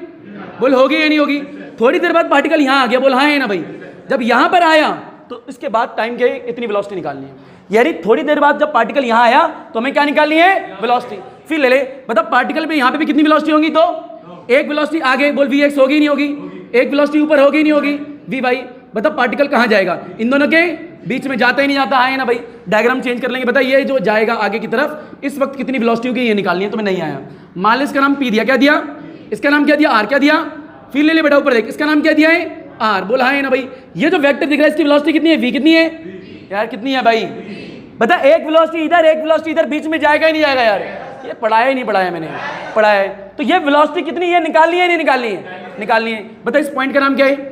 बोल होगी या नहीं होगी? थोड़ी देर बाद पार्टिकल यहां आ गया, बोल हाँ है ना भाई। जब यहां पर आया तो इसके बाद टाइम के इतनी वेलोसिटी निकालनी है। यानी थोड़ी देर बाद जब पार्टिकल यहां आया तो हमें क्या निकालनी है? वेलोसिटी। फिर ले ले, बता पार्टिकल में यहां पे भी कितनी वेलोसिटी होगी? तो एक वेलोसिटी आगे, बोल vx होगी नहीं होगी? एक वेलोसिटी ऊपर होगी नहीं होगी? vy। बता पार्टिकल कहां जाएगा? इन दोनों के बीच में जाता ही नहीं जाता, है ना भाई। डायग्राम चेंज कर लेंगे। बता ये जो जाएगा आगे की तरफ इस वक्त कितनी वेलोसिटी होगी, ये निकालनी है। तुम्हें नहीं आया? मान लो इसका नाम p दिया, क्या दिया? इसका नाम क्या दिया? r क्या दिया? फिर ले ले बेटा ऊपर देख, इसका नाम क्या दिया है? r। बोला है ना भाई। ये जो वेक्टर दिख रहा है इसकी वेलोसिटी कितनी है? v कितनी है यार? कितनी है भाई? बता एक वेलोसिटी इधर एक वेलोसिटी इधर, बीच में जाएगा ही नहीं जाएगा यार? ये पढ़ाया ही नहीं पढ़ाया मैंने? पढ़ाया है। तो ये वेलोसिटी कितनी है निकालनी है नहीं निकालनी है? निकालनी है। बता इस पॉइंट का नाम क्या है?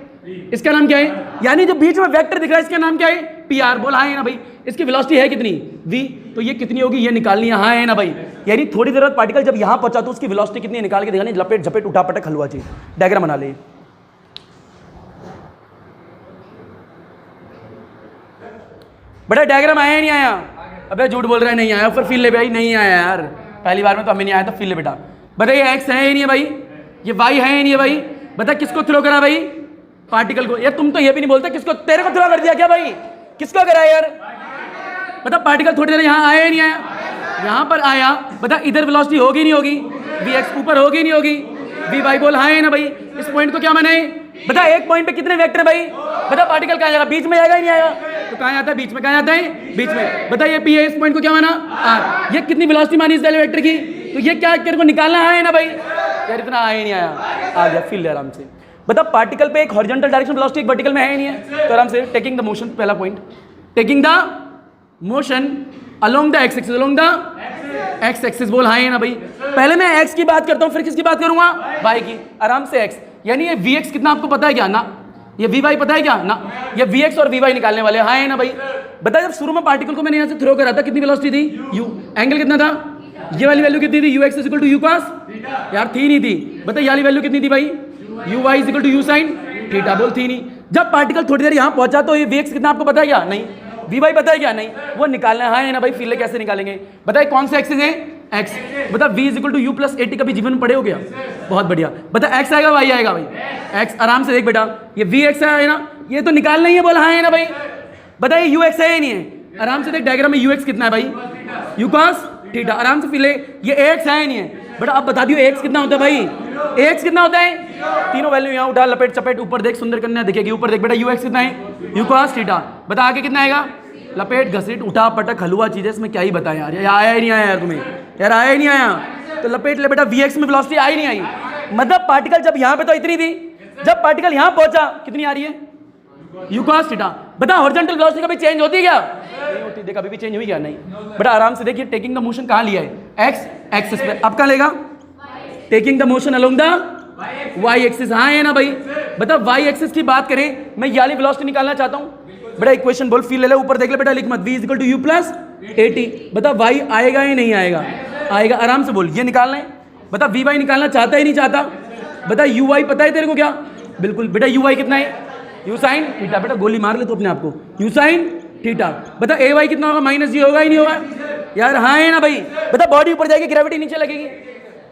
इसका नाम क्या है? यानी जो बीच में वेक्टर दिख रहा है इसका नाम क्या है? pr। बोला है ना भाई। इसकी वेलोसिटी है कितनी? v। तो ये कितनी होगी? ये निकालनी है, हाँ है ना भाई। यानी थोड़ी देर बाद पार्टिकल जब यहां पहुंचा तो उसकी वेलोसिटी कितनी है निकाल के दिखानी। लपेट झपेट उठा पटक हलवा चाहिए। डायग्राम बना ले। बेटा डायग्राम आया नहीं आया? अबे झूठ बोल रहा है, नहीं आया। फिर फील ले भाई, नहीं आया यार। पहली बार में तो हमें नहीं आया, तो फील ले बेटा। बता ये x है या नहीं है भाई? ये y है या नहीं है भाई? बता किसको थ्रो करा भाई? पार्टिकल को। यार तुम तो ये भी नहीं बोलते किसको? तेरे को थ्रो कर दिया क्या भाई? किसको करा यार? बता पार्टिकल थोड़ी देर यहाँ आया या नहीं आया? यहाँ पर आया। बता इधर वेलोसिटी होगी नहीं होगी? vx ऊपर होगी नहीं होगी? vy। बोल हाँ है ना भाई। इस पॉइंट को क्या माने? बता एक पॉइंट पे कितने वेक्टर भाई? बता पार्टिकल कहाँ जाएगा? बीच में जाएगा ही नहीं आएगा? तो कहाँ जाता है? बीच में। कहाँ जाता है? बीच में। बता ये p है, इस पॉइंट को क्या माना? r। ये कितनी वेलोसिटी मानी इस वाले वेक्टर की? तो ये क्या तेरे को निकालना है ना भाई? यार इतना आया ही नहीं आया? आ गया। फील ले आराम से। बता पार्टिकल पे एक हॉरिजॉन्टल डायरेक्शन वेलोसिटी एक वर्टिकल में है ही नहीं है? तो आराम से टेकिंग द मोशन, पहला point, taking the motion along the x axis, along the x axis. बोल हाँ है ना भाई। पहले मैं x की बात करता हूँ, फिर किसकी बात करूंगा? y की। आराम से x, यानी ये vx कितना आपको पता है क्या? ना। ये vy पता है क्या? ना। ये vx और vy निकालने वाले, हाँ है ना भाई। बता जब शुरू में पार्टिकल को मैंने यहाँ से थ्रो करा था कितनी वेलोसिटी थी? u। एंगल कितना था? ये वाली वैल्यू कितनी थी? ux equal to u cos। यार थी नहीं थी? बता ये वाली वैल्यू कितनी थी भाई? uy equal to u sin theta. बोल थी नहीं। जब पार्टिकल थोड़ी देर यहाँ पहुंचा तो ये vx कितना आपको पता है क्या? नहीं। vy पता है क्या? नहीं। वो निकालना है, हाँ है ना भाई। फील कैसे निकालेंगे? बताइए कौन सा एक्सिस है? x। बता v equal to u plus 80 कभी जीवन में पढ़े हो गया? बहुत बढ़िया। बता x आएगा y आएगा भाई? x। आराम से देख बेटा, ये vx है ना, ये तो निकालना ही है। बोला हाँ है ना भाई। बताइए ux है या नहीं है? आराम से देख डायग्राम में यूएक्स कितना है भाई, यू कॉस थीटा, आराम से फील है। ये एक्स है नहीं है बेटा, अब बता दियो एक्स कितना होता है भाई, एक्स कितना होता है, तीनों वैल्यू यहाँ उठा, लपेट चपेट, ऊपर देख, सुंदर कन्या दिखेगी, ऊपर देख बेटा यू एक्स कितना है, यू कॉस थीटा। बता आगे कितना आएगा, लपेट घसीट उठा पटक हलवा चीज़ है, इसमें क्या ही बताया यार, ये आया ही नहीं आया यार तुम्हें, यार आया ही नहीं आया, तो लपेट ले बेटा, वी एक्स में वेलोसिटी आई नहीं आई, मतलब पार्टिकल जब यहाँ पे तो इतनी थी, जब पार्टिकल यहाँ पहुंचा कितनी आ रही है, यू कॉस थीटा। बता हॉरिजॉन्टल वेलोसिटी कभी चेंज होती है क्या, नहीं होती, देख अभी भी चेंज हुई क्या, नहीं बेटा। आराम से देखिए टेकिंग द मोशन कहाँ लिया है, एक्स एक्सिस पे, अब कहाँ लेगा, taking the motion along the y axis, हाँ है ना भाई। बता वाई एक्सिस की बात करें, मैं ये वाली वेलोसिटी निकालना चाहता हूँ बेटा, इक्वेशन बोल, फील ले ले, ऊपर देख ले बेटा, लिख मत, v equal to u plus AT। बता y आएगा या नहीं आएगा, आएगा, आराम से बोल, ये निकालना है। बता वी वाई निकालना चाहता है नहीं चाहता, बता यू वाई पता है तेरे को क्या, बिल्कुल बेटा यू वाई कितना है, यू साइन थीटा, बेटा गोली मार ले तो अपने आप को, यू साइन थीटा। बता ए वाई कितना होगा, माइनस जी होगा ही नहीं होगा यार, हाँ है ना भाई। बता बॉडी ऊपर जाएगी, ग्रेविटी नीचे लगेगी,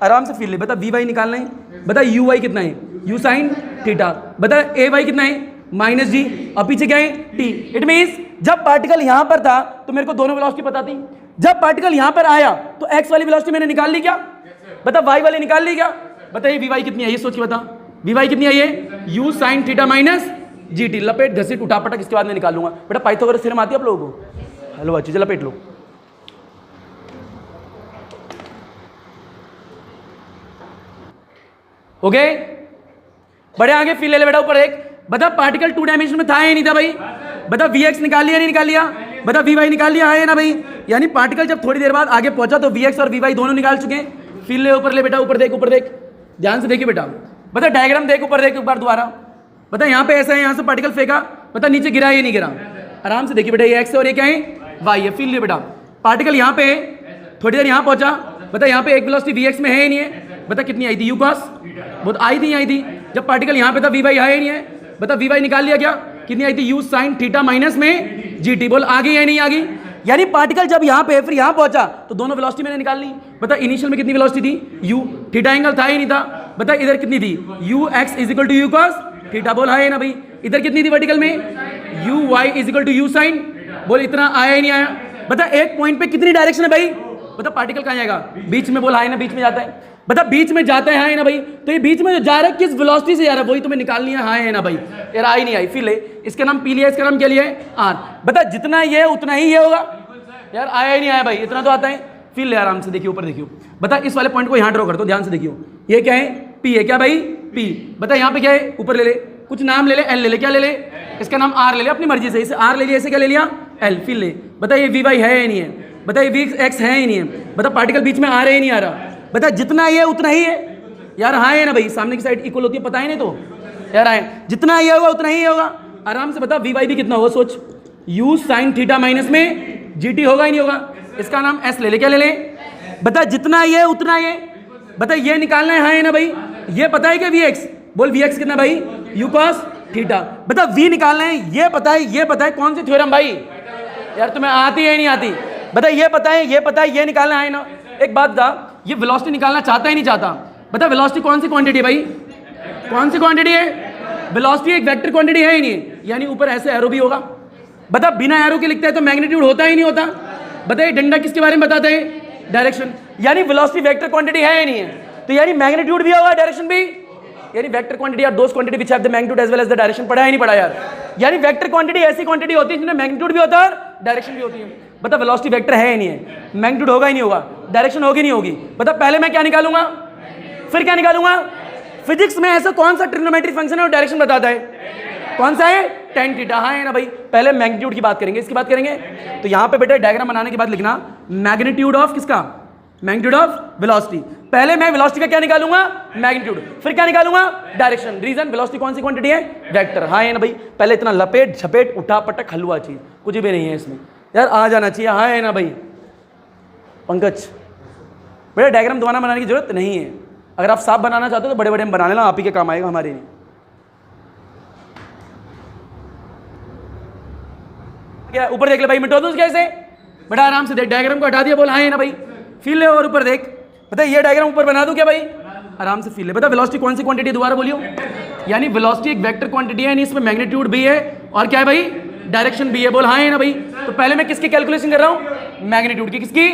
आराम से फील ले। बता वी वाई निकालना है, बता यू वाई कितना है, यू साइन थीटा। बता ए वाई कितना है, माइनस जी, और पीछे क्या है, टी। इट मीन्स जब पार्टिकल यहां पर था तो मेरे को दोनों वेलोसिटी पता थी, जब पार्टिकल यहां पर आया तो एक्स वाली वेलोसिटी मैंने निकाल ली क्या, बता वाई वाली निकाल ली क्या। बता ये वी वाई कितनी है, ये सोच के बता, वी वाई कितनी है, ये you sine theta minus G T, लपेट घसीट उठा पटक, इसके बाद मैं निकालूंगा। बेटा पाइथागोरस थ्योरम आती है आप लोगों को, हेलो चीजें लपेट लो। ओके बड़े आगे फील ले ले बेटा, ऊपर एक। बता पार्टिकल 2 डायमेंशन में था या नहीं था भाई, बता वी एक्स निकाल लिया नहीं निकाल लिया, बता वी वाई निकाल लिया है ना भाई। यानी पार्टिकल जब थोड़ी देर बाद आगे पहुंचा तो वी एक्स और वी वाई दोनों निकाल चुके हैं। फील ले ऊपर ले बेटा, ऊपर देख, ऊपर देख, ध्यान से देखिए बेटा। बता डायग्राम देख, ऊपर देख एक बार दोबारा। बता यहाँ पे ऐसा है, यहाँ से पार्टिकल फेंका, बता नीचे गिरा या नहीं गिरा, आराम से देखिए बेटा, ये एक्स है और ये क्या है, वाई है। फील ले बेटा, पार्टिकल यहाँ पे थोड़ी देर यहाँ पहुंचा, बता यहाँ पे एक वेलोसिटी वी एक्स में है या नहीं है, बता कितनी आई थी, यू कॉस, बहुत आई थी। जब पार्टिकल यहाँ पे था वी वाई है या नहीं है, बता वी वाई निकाल लिया क्या, कितनी आई थी, यू साइन थीटा माइनस में जी टी। बोल आ गई या नहीं आ गई। यानी पार्टिकल जब यहाँ पे फिर यहाँ पहुंचा तो दोनों वेलोसिटी मैंने निकाल ली। बता इनिशियल में कितनी वेलोसिटी थी, यू, थीटा एंगल था ही नहीं था, बता इधर कितनी थी, u x is equal to u cos theta. बोल है ना भाई। इधर कितनी थी वर्टिकल में, u y is equal to u sine, बोल इतना आया ही नहीं आया। बता एक पॉइंट पे कितनी डायरेक्शन है भाई, बता पार्टिकल कहाँ जाएगा, बीच में। बोल है ना, बीच में जाता है, बता बीच में जाता है ना भाई। तो ये बीच में जो जा रहा है किस वेलोसिटी से जा रहा है वही तुम्हें निकालनी है, हाँ है ना भाई। यार आई नहीं आई, फील है, इसका नाम पी लिया, इसका नाम क्या लिया है, आर। बता जितना ये उतना ही ये होगा यार, आया ही नहीं आया भाई, इतना तो आता है। फील ले आराम से, देखियो ऊपर देखियो। बता इस वाले पॉइंट को यहाँ ड्रॉ कर दो, ध्यान से देखियो, ये क्या है, पी है क्या भाई, पी। बता यहाँ पे क्या है, ऊपर ले ले, कुछ नाम ले ले, एल ले ले, क्या ले ले, इसका नाम आर ले ले अपनी मर्जी से, इसे आर ले लिया, इसे क्या ले लिया, एल। फील ले। बता ये वी वाई है या नहीं है, बता ये वी एक्स है या नहीं है, बता पार्टिकल बीच में आ रहा है नहीं आ रहा, बता जितना ये उतना ही है यार, हाँ है ना भाई। सामने की साइड इक्वल होती है, पता ही नहीं तो यार आए, जितना ये होगा उतना ही होगा। आराम से बता वी वाई भी कितना होगा, सोच, यू साइन थीटा माइनस में जी टी होगा ही नहीं होगा, इसका नाम एस ले ले, क्या ले ले, बता जितना ये उतना ये। बता ये निकालना है, हाँ है ना भाई। ये पता है क्या वी एक्स, बोल वी एक्स कितना भाई, यू कॉस थीटा। बता वी निकालना है, ये पता है, ये पता है, कौन सी थ्योरम भाई यार तुम्हें आती है नहीं आती, बता ये पता है, ये पता है, ये निकालना है ना। एक बात बता, ये वेलोसिटी निकालना चाहता है नहीं चाहता, बता वेलोसिटी कौन सी क्वांटिटी है भाई, कौन सी क्वांटिटी है, वेलोसिटी एक वेक्टर क्वांटिटी है ही नहीं, यानी ऊपर ऐसे एरो भी होगा। बता बिना एरो के लिखता है तो मैग्नीट्यूड होता ही नहीं होता। बता ये डंडा किसके बारे में बताता है, डायरेक्शन, यानी वेलोसिटी वेक्टर क्वांटिटी है ही नहीं है, तो यानी मैग्नीट्यूड भी होगा, डायरेक्शन भी। यानी vector quantity are those quantity which have the magnitude as well as the direction, पढ़ा है नहीं पढ़ा यार। यानी वेक्टर क्वांटिटी ऐसी क्वांटिटी होती है जिसमें मैग्नीट्यूड भी होता है और डायरेक्शन भी होती है। बता वेलोसिटी वेक्टर है ही नहीं है, मैग्नीट्यूड होगा ही नहीं होगा, डायरेक्शन होगी नहीं होगी। बता पहले मैं क्या निकालूंगा, फिर क्या निकालूंगा। फिजिक्स में ऐसा कौन सा ट्रिग्नोमेट्रिक फंक्शन है और डायरेक्शन बताता है, कौन सा है, tan थीटा, हाँ है ना भाई। पहले मैग्नीट्यूड की बात करेंगे, इसकी बात करेंगे। तो यहाँ पे बेटा डायग्राम बनाने के बाद लिखना मैग्नीट्यूड ऑफ किसका, मैग्नीट्यूड ऑफ वेलोसिटी। पहले मैं वेलोसिटी का क्या निकालूंगा, मैग्नीट्यूड, फिर क्या निकालूंगा, डायरेक्शन। रीजन वेलोसिटी कौन सी क्वांटिटी है, वेक्टर, हाँ है ना भाई। पहले इतना लपेट झपेट उठा पटक हलवा चीज कुछ भी नहीं है इसमें यार, आ जाना चाहिए, हाँ है ना भाई। पंकज बेटा डायग्राम दोबारा बनाने की जरूरत नहीं है, अगर आप साफ बनाना चाहते हो तो बड़े बड़े हम बना लेना, आप ही के काम आएगा, हमारे नहीं। क्या ऊपर देख ले भाई, मिटा दूं कैसे, बेटा आराम से देख, डायग्राम को हटा दिया, बोल हाँ है ना भाई। फील ले और ऊपर देख, बता ये डायग्राम ऊपर बना दूं क्या भाई, आराम से फील ले। बता वेलोसिटी कौन सी क्वांटिटी है, दोबारा बोलियो। यानी वेलोसिटी एक वेक्टर क्वांटिटी है, यानी इसमें मैग्नीट्यूड भी है और क्या है भाई, डायरेक्शन बी है, बोल हाँ है ना भाई। तो पहले मैं किसकी कैलकुलेशन कर रहा हूं, मैग्नीट्यूड की। किसकी,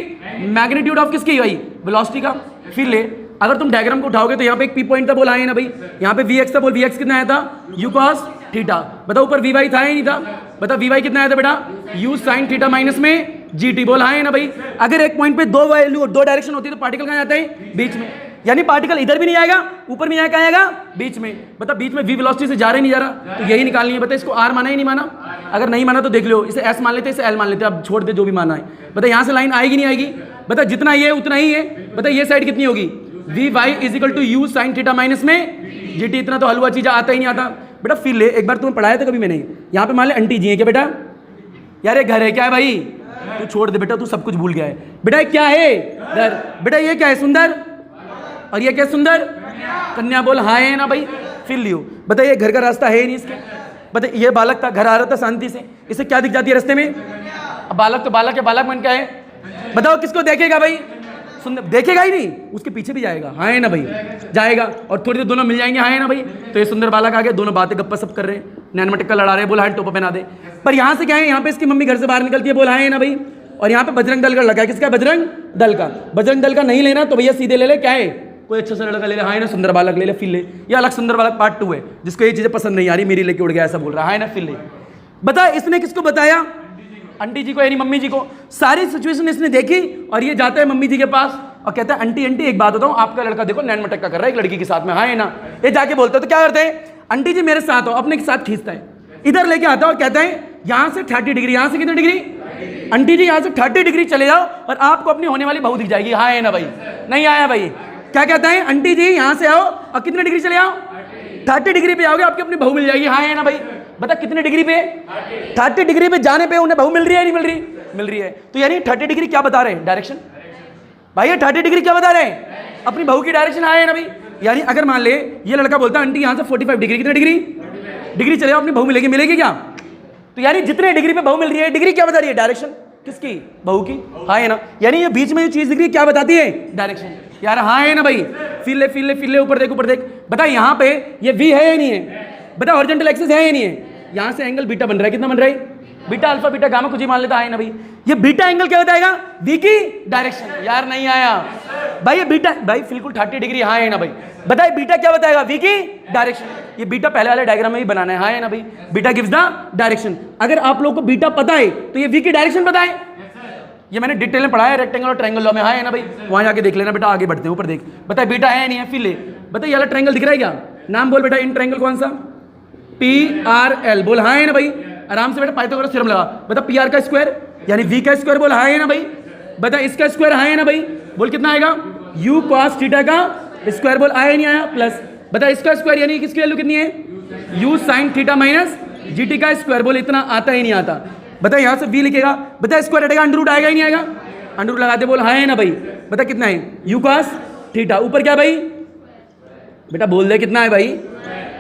मैग्नीट्यूड ऑफ किसकी भाई, वेलोसिटी का। फिर ले, अगर तुम डायग्राम को उठाओगे तो यहाँ पे एक पी पॉइंट था, बोल हाँ है ना भाई। यहाँ पे वी एक्स था, बोल वी एक्स कितना आया था, यू कॉस थीटा। बताओ ऊपर वी वाई था या नहीं था, बता वी वाई कितना आया था बेटा, यू साइन थीटा माइनस में जी टी। बोल हाँ है ना भाई। अगर एक पॉइंट पे दो वैल्यू, दो डायरेक्शन होती है तो पार्टिकल कहाँ जाता है, बीच में। यानी पार्टिकल इधर भी नहीं आएगा, ऊपर भी कहाँ आएगा, बीच में। बता बीच में वी वेलोसिटी से जा रहा ही नहीं जा रहा, तो यही निकालनी है। बता इसको आर माना ही नहीं माना, अगर नहीं माना तो देख लो, इसे एस मान लेते, इसे एल मान लेते, अब छोड़ दे जो भी माना है। बता यहाँ से लाइन आएगी नहीं आएगी, बता जितना ये उतना ही है। बता ये साइड कितनी होगी, v y is equal to u sine theta minus में जी टी। इतना तो हलवा चीज आता ही नहीं आता बेटा। फिर ले, एक बार तुम्हें पढ़ाया था कभी मैंने, यहाँ पे मान ले आंटी जी है क्या बेटा, यार ये घर है क्या है भाई, तू छोड़ दे बेटा, तू सब कुछ भूल गया है बेटा। क्या है घर, बेटा ये क्या है, सुंदर, और ये क्या सुंदर, कन्या। बोल हाँ है ना भाई। फिर लियो, बताइए घर का रास्ता है ही नहीं इसके। बताइए ये बालक था, घर आ रहा था शांति से, इसे क्या दिख जाती है रास्ते में, अब बालक तो बालक है, बालक मन क्या है, बताओ किसको देखेगा भाई, सुंदर देखेगा ही नहीं, उसके पीछे भी जाएगा, हाँ है ना भाई, जाएगा। और थोड़ी देर दोनों मिल जाएंगे, हाँ है ना भाई। तो ये सुंदर बालक आ गया, दोनों बातें गप्पा सब कर रहे हैं, नैन मटक्का लड़ा रहे हैं, बोला हाथ टोपा पहना दे। पर यहाँ से क्या है, यहाँ पे इसकी मम्मी घर से बाहर निकलती है, बोला हाँ है ना भाई। और यहाँ पे बजरंग दल का लड़का है, किसका, बजरंग दल का। बजरंग दल का नहीं लेना तो भैया सीधे ले ले, क्या है, कोई अच्छा सा लड़का ले ले, हाँ है ना, सुंदर बालक ले ले। फिर ले, ये अलग सुंदर बालक पार्ट 2 है, जिसको ये चीजें पसंद नहीं आ रही, मेरी लेके उड़ गया ऐसा बोल रहा है ना। फिर ले, बता इसने किसको बताया, आंटी जी को, यानी मम्मी जी को। सारी सिचुएशन इसने देखी और ये जाता है मम्मी जी के पास और कहता है आंटी आंटी एक बात बताऊं, आपका लड़का देखो नैन मटक्का कर रहा है एक लड़की के साथ में, हाँ है ना। ये जाके बोलता है तो क्या करते हैं, आंटी जी मेरे साथ हो, अपने के साथ खींचता है, इधर लेके आता है और कहता है यहाँ से 30 डिग्री, यहाँ से कितनी डिग्री, आंटी जी यहाँ से 30 डिग्री चले जाओ और आपको अपनी होने वाली बहू दिख जाएगी, हाँ है ना भाई। नहीं आया भाई, क्या कहता है, आंटी जी यहाँ से आओ और कितने डिग्री चले आओ, 30 डिग्री पे आओगे, आपकी अपनी बहू मिल जाएगी, हाँ है ना भाई। बता कितने डिग्री पे, 30 डिग्री पे जाने पे उन्हें बहू मिल रही है, नहीं मिल रही, मिल रही है। तो यानी 30 डिग्री क्या बता रहे हैं, डायरेक्शन भाई, ये 30 डिग्री क्या बता रहे हैं, अपनी बहू की डायरेक्शन, हाँ है ना भाई। यानी अगर मान ले ये लड़का बोलता है आंटी यहाँ से 45 डिग्री, कितने डिग्री चले आओ, अपनी बहू मिलेगी, मिलेगी क्या। तो यानी जितने डिग्री पे बहू मिल रही है, डिग्री क्या बता रही है, डायरेक्शन किसकी, बहू की, हाँ है ना। यानी ये बीच में जो चीज दिख रही है क्या बताती है, डायरेक्शन, यार हाँ है ना भाई। फिर ले फिर ले फिर ले, ऊपर देख ऊपर देख, बता यहाँ पे ये वी है या नहीं है, बता हॉरिजॉन्टल एक्सिस है या नहीं है। यहाँ से एंगल बीटा बन रहा है, कितना बन रहा है, बीटा अल्फा बीटा गामा कुछ ही मान लेता है ना भाई। ये बीटा एंगल क्या बताएगा, वी की डायरेक्शन, यार नहीं आया भाई। ये बीटा भाई बिल्कुल 30 डिग्री, हाँ है ना भाई। बताइए बीटा क्या बताएगा, वी की डायरेक्शन। ये बीटा पहले वाले डायग्राम में भी बनाना है, हाँ है ना भाई। Beta gives the direction. अगर आप लोग को बीटा पता है तो ये वी की डायरेक्शन पता है, ये मैंने डिटेल में पढ़ा है रेक्टेंगल और ट्रायंगल लॉ में, हाँ है ना भाई। वहां जाके देख लेना बेटा, आगे बढ़ते हैं, ऊपर देख, बताए बीटा है नहीं है। फिर ले, बताइए ये वाला ट्रायंगल दिख रहा है क्या, नाम बोल बेटा, इन ट्रायंगल कौन सा, PRL, बोल हाँ है ना भाई। आराम से बेटा पाइथागोरस थ्योरम लगा, बता PR का स्क्वायर यानी V का स्क्वायर, बोल हाँ है ना भाई। बता इसका स्क्वायर हाँ है ना भाई, बोल कितना आएगा, U cos थीटा का स्क्वायर, बोल आया नहीं आया, प्लस बता इसका स्क्वायर यानी किसकी वैल्यू कितनी है, U sin theta minus GT का स्क्वायर, बोल इतना आता ही नहीं आता। बता यहाँ से V लिखेगा, बता स्क्वायर हटेगा, अंडर रूट आएगा ही नहीं आएगा, अंडर रूट लगाते, बोल हाँ है ना भाई। बता कितना है, U cos थीटा, ऊपर क्या भाई, बेटा बोल दे कितना है भाई,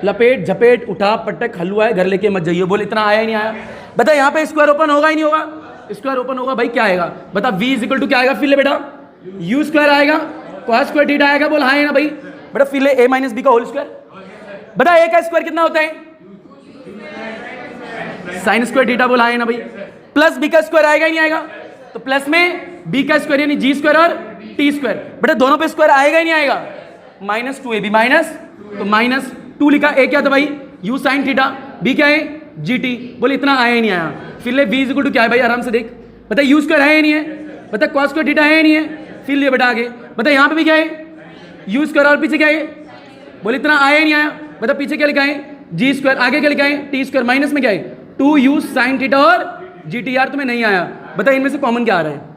लपेट झपेट उठा पटक हलवा है, घर लेके मत जाइए, बोल इतना आया ही नहीं आया। बता यहाँ पे स्क्वायर ओपन होगा ही नहीं होगा, स्क्वायर ओपन होगा भाई, क्या आएगा, बता V इज इक्वल टू क्या आएगा, फिर ले बेटा U स्क्वायर आएगा, cos स्क्वायर थीटा आएगा, बोल हाँ है ना भाई। बेटा फिर ले A माइनस बी का होल स्क्वायर, बता A का स्क्वायर कितना होता है, साइन स्क्वायर थीटा, बोल हाँ है ना भाई। प्लस B का स्क्वायर आएगा ही नहीं आएगा, तो प्लस में B का स्क्वायर यानी G स्क्वायर और T स्क्वायर, बेटा दोनों पे स्क्वायर आएगा ही नहीं आएगा, -2AB माइनस, तो -2 लिखा, A क्या था भाई, U साइन थीटा, B क्या है GT, बोले इतना आया ही नहीं आया। फिर ले V इज इक्वल टू क्या है भाई, आराम से देख, बता U स्क्वायर है या नहीं है, बता cos स्क्वायर थीटा है या नहीं है। फिर ले बेटा आगे, बता यहाँ पे भी क्या है, U स्क्वायर और पीछे क्या है, बोले इतना आया ही नहीं आया। बता पीछे क्या लिखा है, G स्क्वायर, आगे क्या लिखा है T स्क्वायर, माइनस में क्या है 2U साइन थीटा और GT। यार तुम्हें नहीं आया, बता इनमें से कॉमन क्या आ रहा है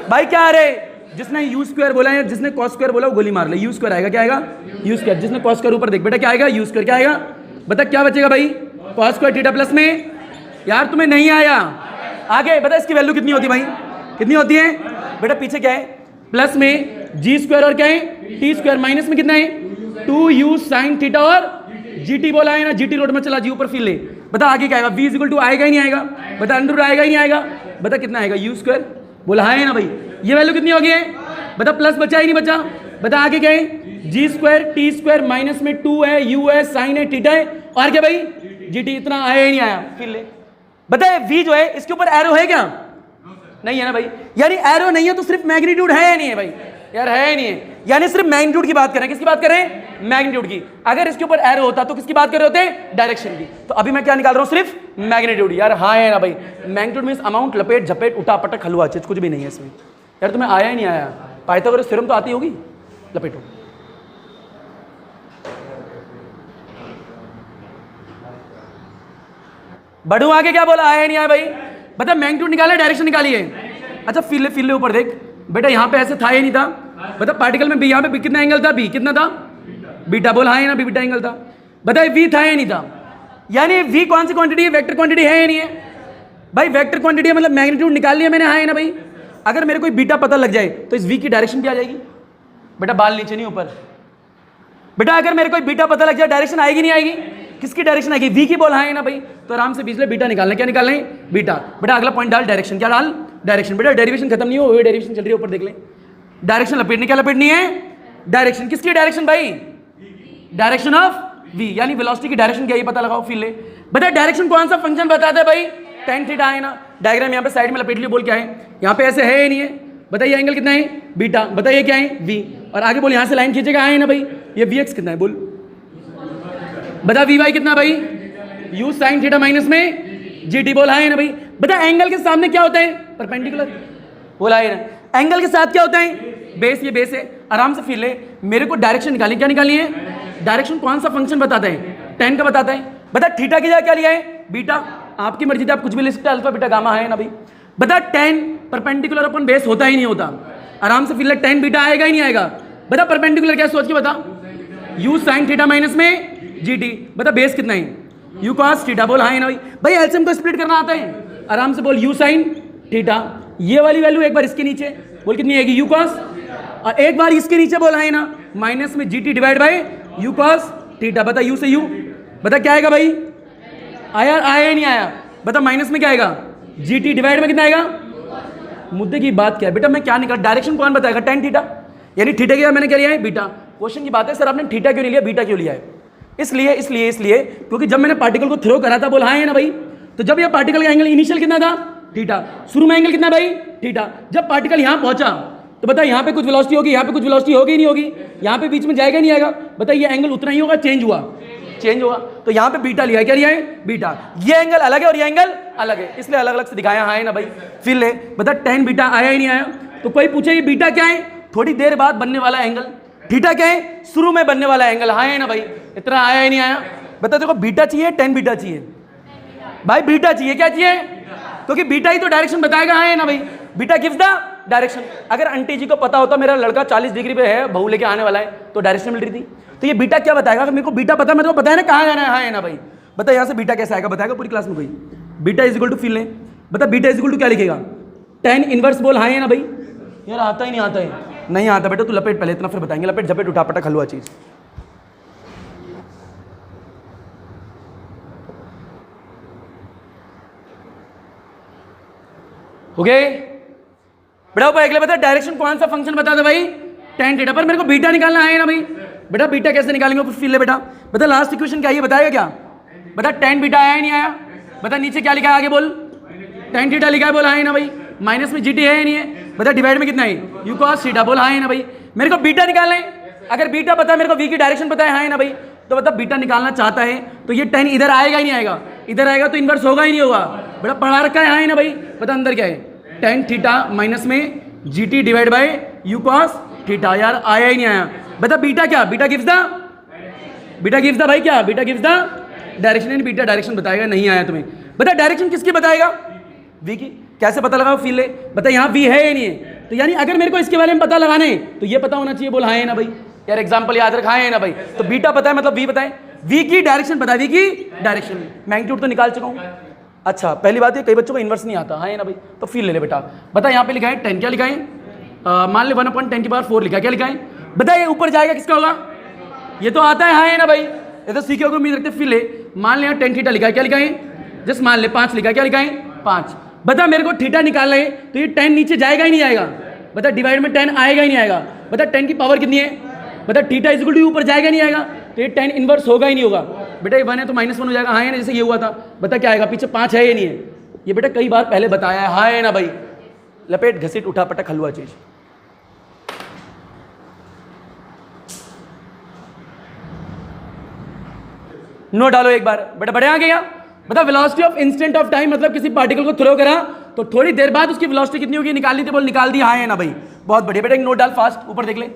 भाई, क्या आ रहा है, जिसने U स्क्वायर बोला है, जिसने cos स्क्वायर बोला वो गोली मार ले, U स्क्वायर आएगा, क्या आएगा U स्क्वायर, जिसने cos स्क्वायर ऊपर देख बेटा क्या आएगा U स्क्वायर, क्या आएगा, बता क्या बचेगा भाई, cos स्क्वायर थीटा प्लस में, यार तुम्हें नहीं आया। आगे बता इसकी वैल्यू कितनी होती है भाई, कितनी होती है बेटा, पीछे क्या है प्लस में G स्क्वायर और क्या है T स्क्वायर, माइनस में कितना है 2U साइन थीटा और GT बोला है ना, GT रोड में चला जी ऊपर, फिर ले बता आगे क्या आएगा, V इज इक्वल टू आएगा ही नहीं आएगा, बता अंडर रूट आएगा ही नहीं आएगा, बता कितना आएगा U स्क्वायर, बोला है ना भाई। ये वैल्यू कितनी होगी है, बता प्लस बचा ही नहीं बचा, बता आगे क्या है G square T square, minus में 2 है, U है, साइन है, थीटा है, और क्या भाई GT, इतना आया ही नहीं आया। फिर ले बताए वी जो है इसके ऊपर एरो है क्या? नहीं है ना भाई, यानी एरो नहीं है तो सिर्फ मैग्नीट्यूड है या नहीं है भाई? यार है या नहीं है, यानी सिर्फ मैग्नीट्यूड की बात करें। किसकी बात करें? मैग्नीट्यूड की। अगर इसके ऊपर एरो होता तो किसकी बात कर रहे होते? डायरेक्शन की। तो अभी मैं क्या निकाल रहा हूं? सिर्फ मैग्नीट्यूड। यार हाँ है ना भाई, मैग्नीट्यूड मींस अमाउंट, लपेट झपेट उठा पटक हलवा चीज कुछ भी नहीं है इसमें। यार तुम्हें आया ही नहीं आया? पाइथागोरस थ्योरम तो आती होगी, लपेटो। बढ़ू आगे, क्या बोला? आया नहीं आया भाई? बता मैग्नीट्यूड निकाले, डायरेक्शन निकाली है। अच्छा फिर ले ऊपर देख बेटा, यहां पे ऐसे था या नहीं था? बता पार्टिकल में बी, यहां पे कितना एंगल था? बी कितना था? बीटा। बोल हाँ है ना, बीटा एंगल था। बताइए वी था या नहीं था? यानी वी कौन सी क्वांटिटी है? वेक्टर क्वांटिटी है या नहीं है भाई? वेक्टर क्वांटिटी है, मतलब मैग्नीट्यूड निकाल लिया मैंने, हाँ है ना भाई? अगर मेरे को बीटा पता लग जाए तो इस वी की डायरेक्शन क्या आ जाएगी? बेटा बाल नीचे नहीं ऊपर। बेटा अगर मेरे को बीटा पता लग जाए डायरेक्शन आएगी नहीं आएगी? किसकी डायरेक्शन आएगी? वी की। बोल हाँ है ना भाई? तो आराम से बीच में बीटा निकालना। क्या निकालना है? बीटा। बेटा अगला पॉइंट डाल डायरेक्शन। क्या डाल? डायरेक्शन। बेटा डेरिवेशन खत्म नहीं हो, वही डेरिवेशन चल रही है, ऊपर देख ले। डायरेक्शन लपेटनी, क्या लपेटनी है? डायरेक्शन। किसकी डायरेक्शन भाई? डायरेक्शन ऑफ वी, यानी वेलोसिटी की डायरेक्शन क्या, ये पता लगाओ। फिर ले बता डायरेक्शन कौन सा फंक्शन बताता है भाई? tan थीटा है ना। डायग्राम यहाँ पे साइड में लपेट लियो। बोल क्या है? यहाँ पे ऐसे है या नहीं है? बताइए एंगल कितना है? बीटा। बताइए क्या है? वी। और आगे बोल यहाँ से लाइन खींचेगा, है ना भाई? ये वी एक्स कितना है? बोल बता वी वाई कितना भाई? यू साइन थीटा माइनस में जी टी। बोल है ना भाई? बता एंगल के सामने क्या होता है? परपेंडिकुलर। बोला है ना। एंगल के साथ क्या होता है? बेस। ये बेस है। आराम से फिर ले, मेरे को डायरेक्शन निकालनी। क्या निकालनी है? डायरेक्शन कौन सा फंक्शन बताता है? tan का बताता है। बता थीटा की जगह क्या लिया है? बीटा। आपकी मर्जी थी, आप कुछ भी ले सकते हैं, अल्फा बीटा गामा है ना भाई? बता tan परपेंडिकुलर अपन बेस होता ही नहीं होता। आराम से फिर ले, tan बीटा आएगा ही नहीं आएगा? बता परपेंडिकुलर क्या, सोच के बता। u साइन थीटा माइनस में जी टी। बता बेस कितना है? u cos theta. बोल हाँ है ना भाई? भाई एलसीएम को स्प्लिट करना आता है? आराम से बोल u साइन थीटा। ये वाली वैल्यू एक बार इसके नीचे, बोल कितनी आएगी? u cos, और एक बार इसके नीचे बोल है ना माइनस में g T divide by you cos theta. बता यू से यू, बता क्या आएगा भाई? आया? आया ही नहीं आया? बता माइनस में क्या आएगा? जी टी डिवाइड में कितना आएगा? मुद्दे की बात क्या है बेटा? मैं क्या निकाल, डायरेक्शन कौन बताएगा? tan theta. यानी थीटा क्या मैंने क्या लिया है? बीटा। क्वेश्चन की बात है सर आपने थीटा क्यों नहीं लिया, बीटा क्यों लिया है? इसलिए क्योंकि जब मैंने पार्टिकल को थ्रो करा था, बोल हाँ है ना भाई? तो जब ये पार्टिकल का एंगल इनिशियल कितना था? थीटा। शुरू में एंगल कितना भाई? थीटा। जब पार्टिकल यहाँ पहुंचा तो बता यहाँ पे कुछ वेलोसिटी होगी, यहाँ पे कुछ वेलोसिटी होगी नहीं होगी? यहाँ पे बीच में जाएगा नहीं आएगा? बता ये एंगल उतना ही होगा, चेंज हुआ, चेंज होगा। तो यहाँ पे बीटा लिया है। क्या लिया है? बीटा। ये एंगल अलग है और ये एंगल अलग है, इसलिए अलग अलग से दिखाया है ना भाई? फिर ले बता tan बीटा आया ही नहीं आया? तो कोई पूछे ये बीटा क्या है? थोड़ी देर बाद बनने वाला एंगल। थीटा क्या है? शुरू में बनने वाला एंगल। हाँ है ना भाई? इतना आया ही नहीं आया? बता देखो बीटा चाहिए, tan बीटा चाहिए भाई? बीटा चाहिए। क्या चाहिए? क्योंकि बीटा ही तो डायरेक्शन बताएगा। है ना भाई? Beta gives the direction. अगर आंटी जी को पता होता मेरा लड़का 40 डिग्री पे है, बहू लेके आने वाला है, तो डायरेक्शन मिल रही थी। तो ये बीटा क्या बताएगा? अगर मेरे को बीटा पता, मेरे को पता है ना कहाँ जाना है। हाँ है ना भाई? बता यहाँ से बीटा कैसे आएगा? बताएगा पूरी क्लास में कोई? बीटा इज इक्वल टू, फिल लें बता बीटा इज इक्वल टू क्या लिखेगा? tan inverse. बोल हाँ है ना भाई? यार आता ही नहीं आता है? नहीं आता बेटा, तू लपेट पहले, इतना फिर बताएंगे। लपेट झपेट उठा पटक हलवा चीज। हो गए बेटा? ऊपर अगले बता डायरेक्शन कौन सा फंक्शन बता दे भाई? tan theta. पर मेरे को बीटा निकालना है ना भाई? बेटा बीटा कैसे निकालेंगे? फिर ले बेटा, बता लास्ट इक्वेशन क्या है, ये बताएगा क्या? बता tan बीटा आया नहीं आया? बता नीचे क्या लिखा है? आगे बोल tan थीटा लिखा है। बोल है ना भाई? माइनस में जीटी है नहीं है? बता डिवाइड में कितना है? You cos theta. बोल है ना भाई? मेरे को बीटा निकालना है। अगर बीटा पता है, मेरे को वी की डायरेक्शन पता है ना भाई? तो बता बीटा निकालना चाहता है तो ये tan इधर आएगा ही नहीं आएगा? इधर आएगा तो इनवर्स होगा ही नहीं होगा? बेटा पढ़ा रखा है ना भाई? बता अंदर क्या है? tan थीटा माइनस में g T divide by you cos theta. यार आया ही नहीं आया? बता बीटा क्या? बीटा गिव्स द भाई क्या? Beta gives the direction. Beta direction बताएगा। नहीं आया तुम्हें? बता डायरेक्शन किसकी बताएगा? वी की। कैसे पता लगाओ? फील ले बता यहाँ वी है या नहीं है? तो यानी अगर मेरे को इसके बारे में पता लगाना है तो ये पता होना चाहिए। बोल हाँ है ना भाई? यार एग्जाम्पल याद रखा है ना भाई? तो बीटा पता है मतलब वी पता है, वी की डायरेक्शन पता है, वी की डायरेक्शन। मैग्नीट्यूड तो निकाल चुका हूँ। अच्छा पहली बात है कई बच्चों को इन्वर्स नहीं आता। है ना भाई? तो फील ले बेटा। बता यहाँ पे लिखा है tan। क्या लिखा है? मान ले 1/10⁴ लिखा है। क्या लिखा है? बता ये ऊपर जाएगा किसका होगा? ये तो आता है ना भाई? ये तो सीखे होगा उम्मीद रखते। फिर ले मान ले tan थीटा लिखा है। क्या लिखा है? जस्ट मान ले 5 लिखा है। क्या लिखा है? 5। बता मेरे को थीटा निकालना है तो ये tan नीचे जाएगा ही नहीं जाएगा? बता डिवाइड में tan आएगा ही नहीं आएगा? बता tan की पावर कितनी है? बता थीटा इज इक्वल टू ऊपर जाएगा नहीं आएगा? तो ये tan इनवर्स होगा ही नहीं होगा? बेटा ये 1 है तो -1 हो जाएगा। हाँ है ना? जैसे ये हुआ था। बता क्या आएगा? पीछे 5 है या नहीं है? ये बेटा कई बार पहले बताया है, हाँ है ना भाई, लपेट घसीट उठा पटक हलवा चीज। नो डालो एक बार बेटा, बढ़े आगे यहाँ बता। Velocity of instant of time मतलब किसी पार्टिकल को थ्रो करा तो थोड़ी देर बाद उसकी वेलोसिटी कितनी होगी निकालनी थी, बोल निकाल दी, हाँ है ना भाई, बहुत बढ़िया बेटा। एक नोट डाल फास्ट, ऊपर देख ले,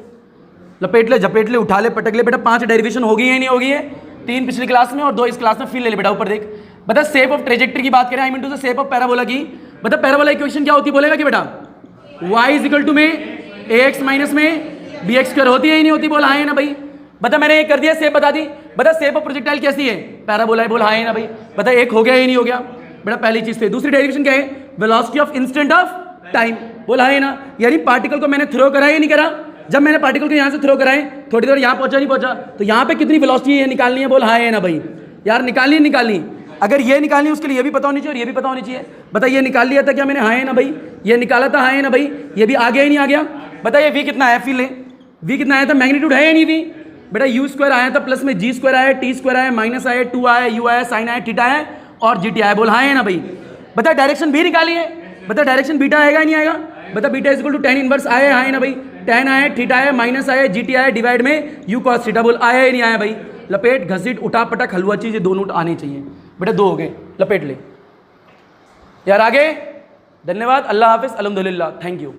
लपेट ले, झपेट ले, उठा ले, पटक ले बेटा। 5 डेरिवेशन होगी है नहीं होगी है, 3 पिछली क्लास में और 2 इस क्लास में, फिर ले ले बेटा। ऊपर देख बता, शेप ऑफ ट्रेजेक्टरी की बात करें, I mean to the shape of parabola की। बता पैराबोला इक्वेशन क्या होती है, बोलेगा कि बेटा y इज इक्वल टू में ax माइनस में bx स्क्वायर होती है ही नहीं होती, बोल हाँ है ना भाई। बता मैंने ये कर दिया, शेप बता दी। बता शेप ऑफ प्रोजेक्टाइल कैसी है, पैराबोला है, बोल हाँ है ना भाई। बता एक हो गया ही नहीं हो गया बेटा, पहली चीज से। दूसरी डेरिवेशन क्या है, velocity of instant of time, बोल हाँ है ना। यानी पार्टिकल को मैंने थ्रो करा या नहीं करा, जब मैंने पार्टिकल को यहाँ से थ्रो कराए थोड़ी देर यहाँ पहुंचा नहीं पहुंचा, तो यहाँ पे कितनी वेलोसिटी है निकालनी है, बोल हाँ है ना भाई। यार निकालनी, अगर ये निकालनी उसके लिए ये भी पता होनी चाहिए और ये भी पता होनी चाहिए। बता ये निकाल लिया था क्या मैंने, हाँ है ना भाई, ये निकाला था, हाँ है ना भाई। ये भी आ गया ही नहीं आ गया। बता ये v कितना है, फिर ले v कितना आया था, मैग्नीट्यूड है या नहीं v बेटा, u स्क्वायर आया था, प्लस में g स्क्वायर आया, t स्क्वायर आया, माइनस आया, 2 आया, u आया, साइन आया, थीटा आया और gt आया, बोल हाँ है ना भाई। बता डायरेक्शन भी निकाली है, बता डायरेक्शन बीटा आएगा नहीं आएगा, बता beta is equal to tan inverse आया, हाँ है ना भाई। tan आया, थीटा आया, माइनस आया, gt आया, डिवाइड में u cos थीटा, बोल आया ही नहीं आया भाई। लपेट घसीट उठा पटक हलवा चीज, ये 2 नोट आने चाहिए बेटा, 2 हो गए, लपेट ले यार आगे। धन्यवाद, अल्लाह हाफिज, अल्हम्दुलिल्लाह, थैंक यू।